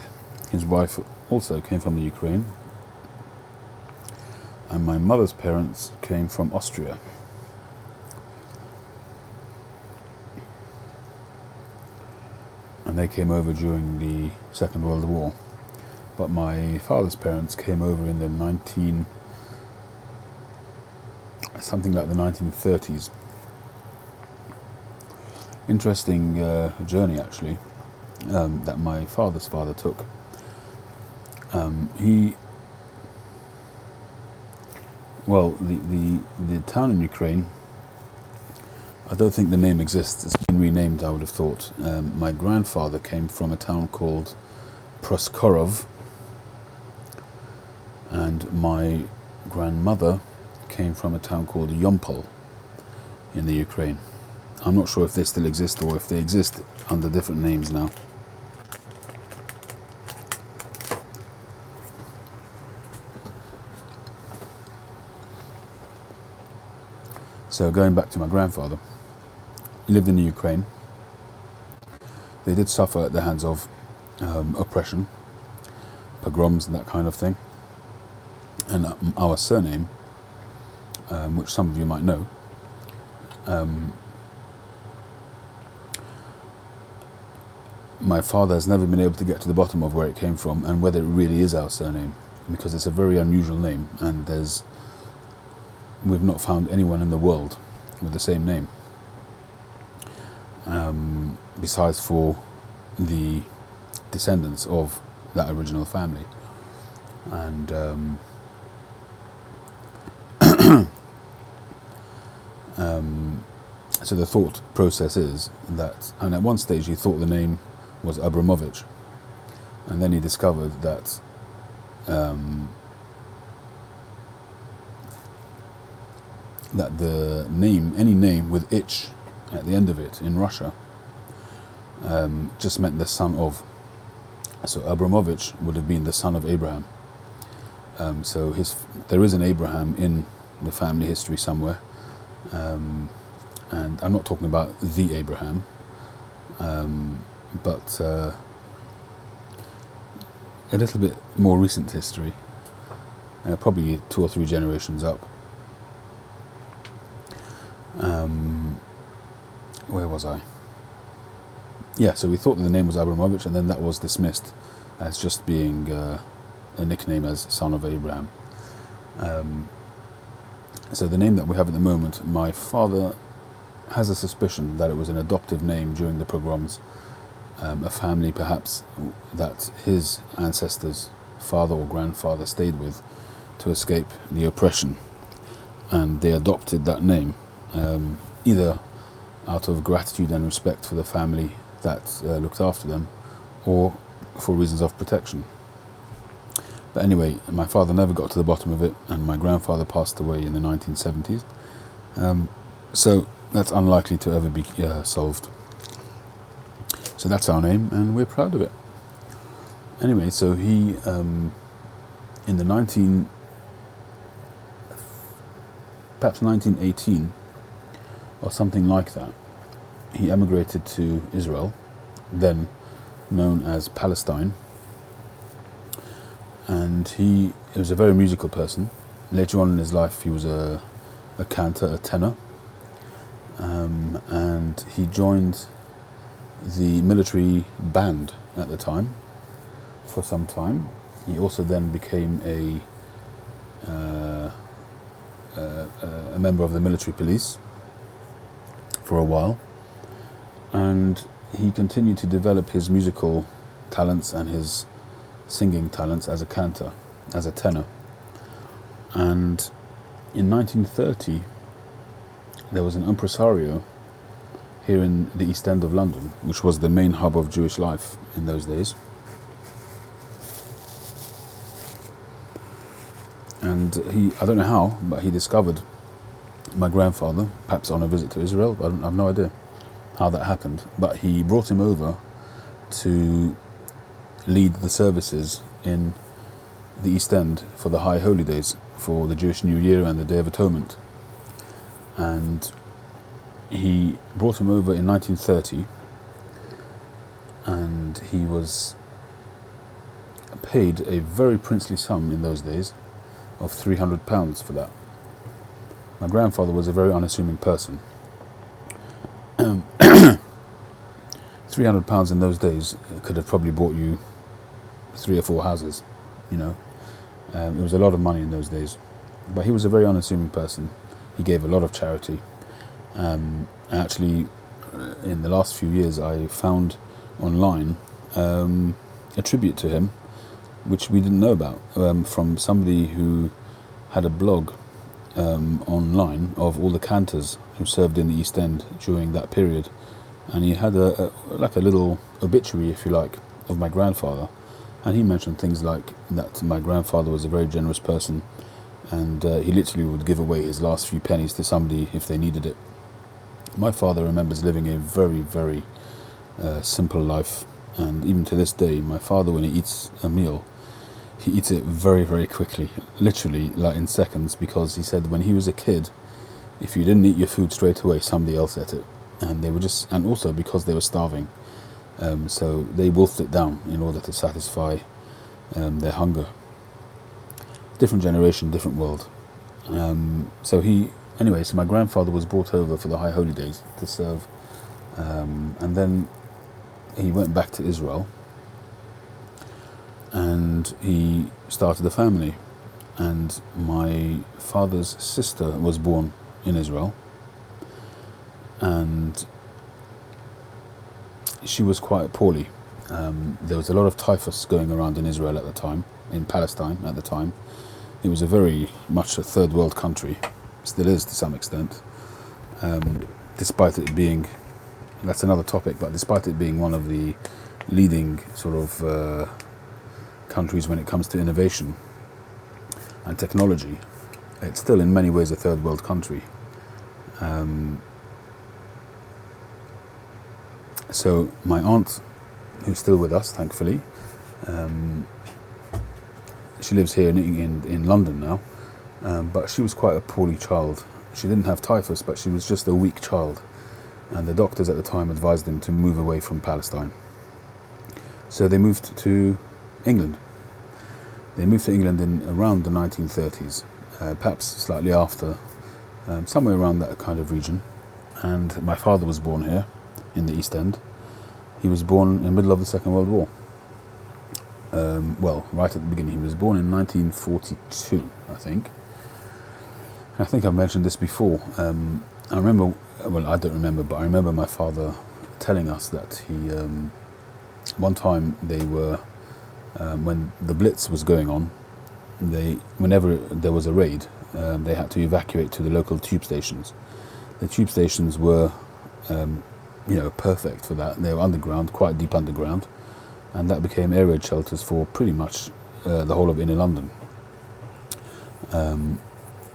his wife also came from the Ukraine, and my mother's parents came from Austria. And they came over during the Second World War. But my father's parents came over in the something like the 1930s. Interesting journey, actually, that my father's father took. The town in Ukraine, I don't think the name exists. It's been renamed, I would have thought. My grandfather came from a town called Proskorov, and my grandmother came from a town called Yompol in the Ukraine. I'm not sure if they still exist or if they exist under different names now. So going back to my grandfather, he lived in the Ukraine. They did suffer at the hands of oppression, pogroms and that kind of thing. And our surname, which some of you might know, my father has never been able to get to the bottom of where it came from and whether it really is our surname, because it's a very unusual name, and we've not found anyone in the world with the same name, besides for the descendants of that original family. And so the thought process is that, and at one stage he thought the name was Abramovich, and then he discovered that that the name, any name with ich at the end of it in Russia, just meant the son of. So Abramovich would have been the son of Abraham. So there is an Abraham in the family history somewhere, and I'm not talking about the Abraham, but a little bit more recent history, probably 2 or 3 generations up. Where was I? Yeah, so we thought that the name was Abramovich, and then that was dismissed as just being a nickname as son of Abraham. So the name that we have at the moment, my father has a suspicion that it was an adoptive name during the pogroms, a family perhaps that his ancestors, father or grandfather, stayed with to escape the oppression, and they adopted that name, either out of gratitude and respect for the family that looked after them, or for reasons of protection. But anyway, my father never got to the bottom of it, and my grandfather passed away in the 1970s. So that's unlikely to ever be solved. So that's our name, and we're proud of it. Anyway, so he, in the perhaps 1918, or something like that, he emigrated to Israel, then known as Palestine. And he was a very musical person. Later on in his life, he was a cantor, a tenor, and he joined the military band at the time for some time. He also then became a member of the military police for a while, and he continued to develop his musical talents and his singing talents as a cantor, as a tenor. And in 1930, there was an impresario here in the East End of London, which was the main hub of Jewish life in those days. And I don't know how, but he discovered my grandfather, perhaps on a visit to Israel. I have no idea how that happened, but he brought him over to lead the services in the East End for the High Holy Days, for the Jewish New Year and the Day of Atonement. And he brought him over in 1930, and he was paid a very princely sum in those days of £300 for that. My grandfather was a very unassuming person. £300 in those days could have probably bought you 3 or 4 houses, you know. It was a lot of money in those days. But he was a very unassuming person. He gave a lot of charity. Actually, in the last few years, I found online a tribute to him, which we didn't know about, from somebody who had a blog online of all the cantors who served in the East End during that period. And he had a little obituary, if you like, of my grandfather. And he mentioned things like that my grandfather was a very generous person, and he literally would give away his last few pennies to somebody if they needed it. My father remembers living a very, very simple life, and even to this day, my father, when he eats a meal, he eats it very, very quickly, literally like in seconds, because he said when he was a kid, if you didn't eat your food straight away, somebody else ate it. And they were and also because they were starving. So they wolfed it down in order to satisfy their hunger. Different generation, different world. So my grandfather was brought over for the High Holy Days to serve. And then he went back to Israel. And he started a family. And my father's sister was born in Israel. And she was quite poorly. There was a lot of typhus going around in Israel at the time, in Palestine at the time. It was a very much a third world country, still is to some extent, despite it being, that's another topic, but despite it being one of the leading sort of countries when it comes to innovation and technology, it's still in many ways a third world country. So my aunt, who's still with us, thankfully, She lives here in London now, but she was quite a poorly child. She didn't have typhus, but she was just a weak child, and the doctors at the time advised them to move away from Palestine. So they moved to England. They moved to England in around the 1930s, perhaps slightly after, somewhere around that kind of region. And my father was born here in the East End. He was born in the middle of the Second World War. Well, right at the beginning. He was born in 1942, I think. I think I've mentioned this before. I remember, well, I don't remember, but I remember my father telling us that he, one time they were, when the Blitz was going on, whenever there was a raid, they had to evacuate to the local tube stations. The tube stations were, perfect for that. They were underground, quite deep underground, and that became air raid shelters for pretty much the whole of inner London,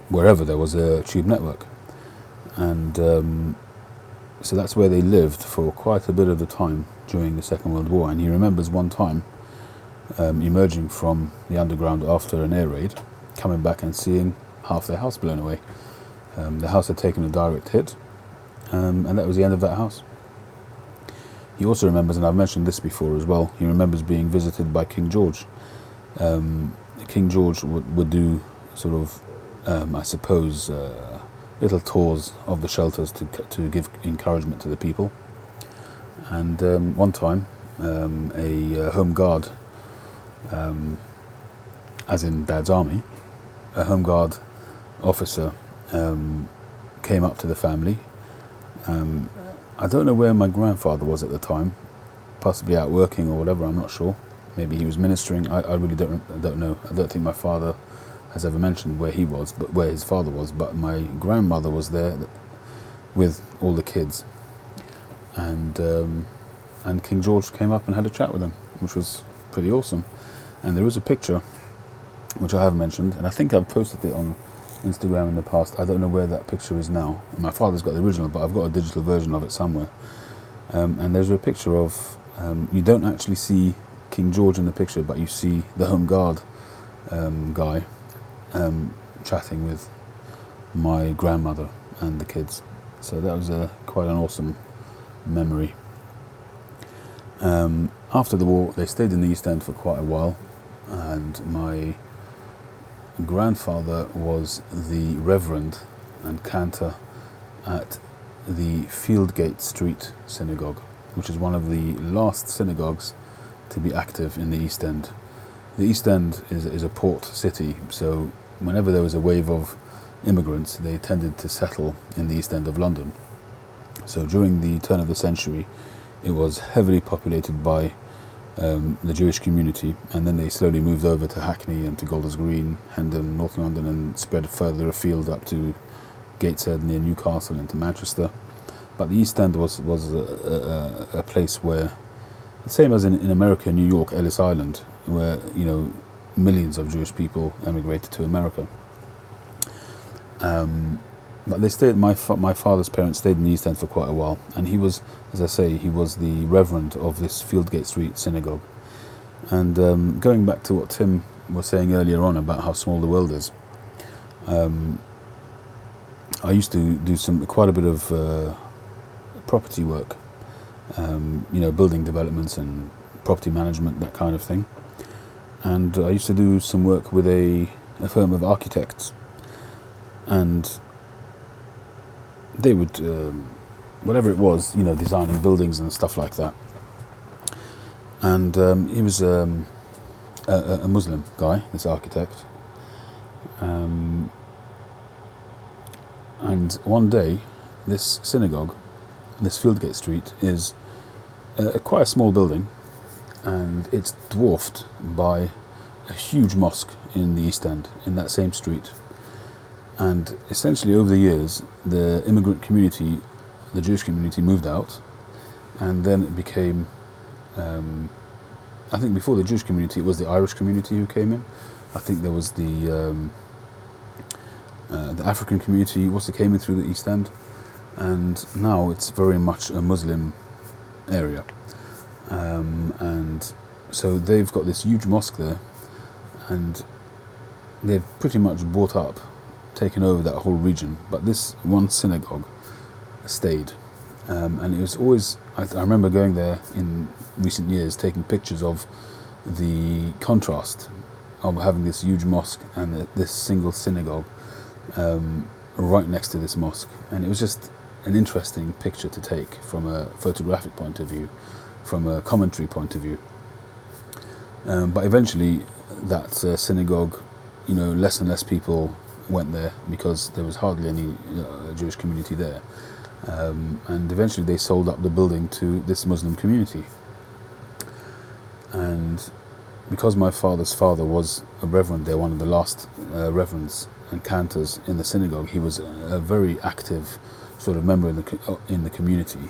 wherever there was a tube network. And so that's where they lived for quite a bit of the time during the Second World War. And he remembers one time emerging from the underground after an air raid, coming back and seeing half their house blown away. The house had taken a direct hit, and that was the end of that house. He also remembers, and I've mentioned this before as well, he remembers being visited by King George. King George would do sort of, I suppose, little tours of the shelters to give encouragement to the people. And one time, a Home Guard, as in Dad's army, a Home Guard officer came up to the family. I don't know where my grandfather was at the time, possibly out working or whatever, I'm not sure. Maybe he was ministering, I really don't know. I don't think my father has ever mentioned where he was, but where his father was, but my grandmother was there with all the kids. And King George came up and had a chat with them, which was pretty awesome. And there is a picture, which I have mentioned, and I think I've posted it on Instagram in the past. I don't know where that picture is now. My father's got the original, but I've got a digital version of it somewhere. And there's a picture of, you don't actually see King George in the picture, but you see the Home Guard guy chatting with my grandmother and the kids. So that was quite an awesome memory. After the war, they stayed in the East End for quite a while, and my grandfather was the reverend and cantor at the Fieldgate Street Synagogue, which is one of the last synagogues to be active in the East End. The East End is a port city, so whenever there was a wave of immigrants, they tended to settle in the East End of London. So during the turn of the century, it was heavily populated by the Jewish community, and then they slowly moved over to Hackney and to Golders Green, Hendon, North London, and spread further afield up to Gateshead near Newcastle and to Manchester. But the East End was a place where, the same as in America, New York, Ellis Island, where millions of Jewish people emigrated to America. But they stayed. My father's parents stayed in the East End for quite a while, and he was, as I say, he was the reverend of this Fieldgate Street synagogue. And going back to what Tim was saying earlier on about how small the world is, I used to do quite a bit of property work, building developments and property management, that kind of thing. And I used to do some work with a firm of architects, and they would, whatever it was, designing buildings and stuff like that. And he was a Muslim guy, this architect. And one day, this synagogue, this Fieldgate Street, is quite a small building, and it's dwarfed by a huge mosque in the East End, in that same street. And essentially over the years, the immigrant community, the Jewish community, moved out, and then it became, I think before the Jewish community, it was the Irish community who came in. I think there was the African community also came in through the East End, and now it's very much a Muslim area. And So they've got this huge mosque there, and they've pretty much bought up, taken over that whole region. But this one synagogue stayed, and it was always. I remember going there in recent years, taking pictures of the contrast of having this huge mosque and this single synagogue right next to this mosque, and it was just an interesting picture to take from a photographic point of view, from a commentary point of view. But eventually, that synagogue, less and less people went there because there was hardly any Jewish community there, and eventually they sold up the building to this Muslim community. And because my father's father was a reverend there, one of the last reverends and cantors in the synagogue, he was a very active sort of member in the community.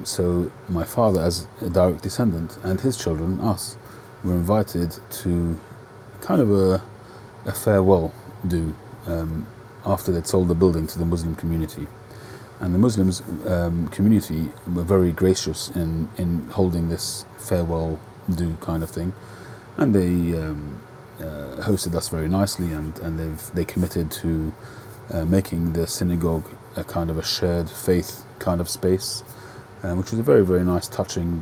So my father, as a direct descendant, and his children, us, were invited to kind of a farewell do after they'd sold the building to the Muslim community. And the Muslims community were very gracious in holding this farewell do kind of thing, and they hosted us very nicely, and they committed to making the synagogue a kind of a shared faith kind of space, which was a very, very nice, touching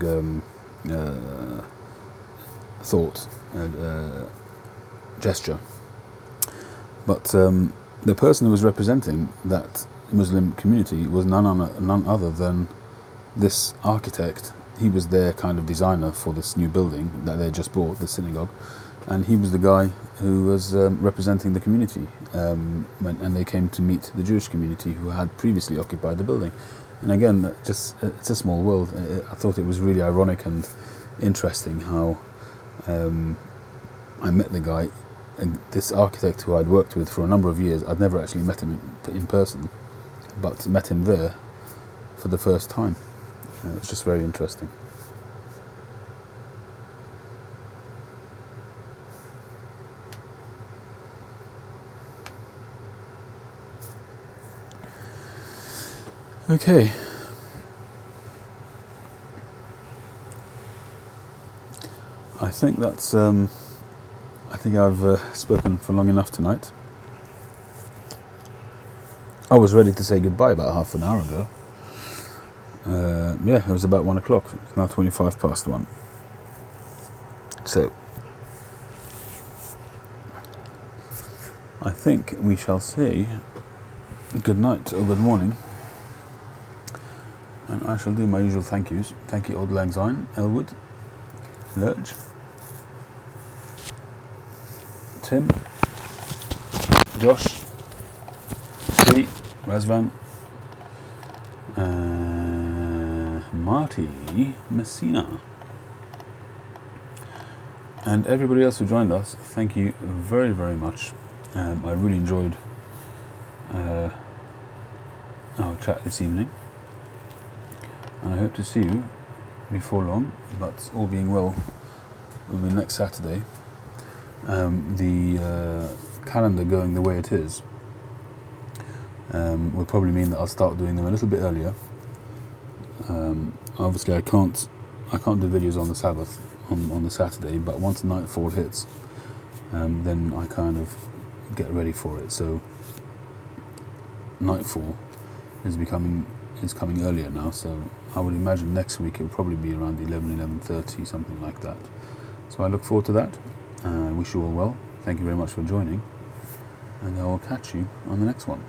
thought, gesture. But the person who was representing that Muslim community was none other than this architect. He was their kind of designer for this new building that they just bought, the synagogue, and he was the guy who was representing the community, and they came to meet the Jewish community who had previously occupied the building. And again, it's a small world. I thought it was really ironic and interesting how I met the guy, this architect who I'd worked with for a number of years. I'd never actually met him in person, but met him there for the first time. It's just very interesting. Okay. I think that's. I think I've spoken for long enough tonight. I was ready to say goodbye about half an hour ago. It was about 1 o'clock. It's now 25 past 1. So, I think we shall say good night or good morning. And I shall do my usual thank yous. Thank you, Old Lang Syne, Elwood, Lurch, Tim, Josh, Sri, Razvan, Marty, Messina, and everybody else who joined us. Thank you very, very much. I really enjoyed our chat this evening, and I hope to see you before long, but all being well, will be next Saturday. The calendar going the way it is will probably mean that I'll start doing them a little bit earlier. Obviously I can't do videos on the Sabbath, on the Saturday, but once nightfall hits, then I kind of get ready for it. So nightfall is coming earlier now, so I would imagine next week it will probably be around 11:30, something like that. So I look forward to that. I wish you all well. Thank you very much for joining, and I will catch you on the next one.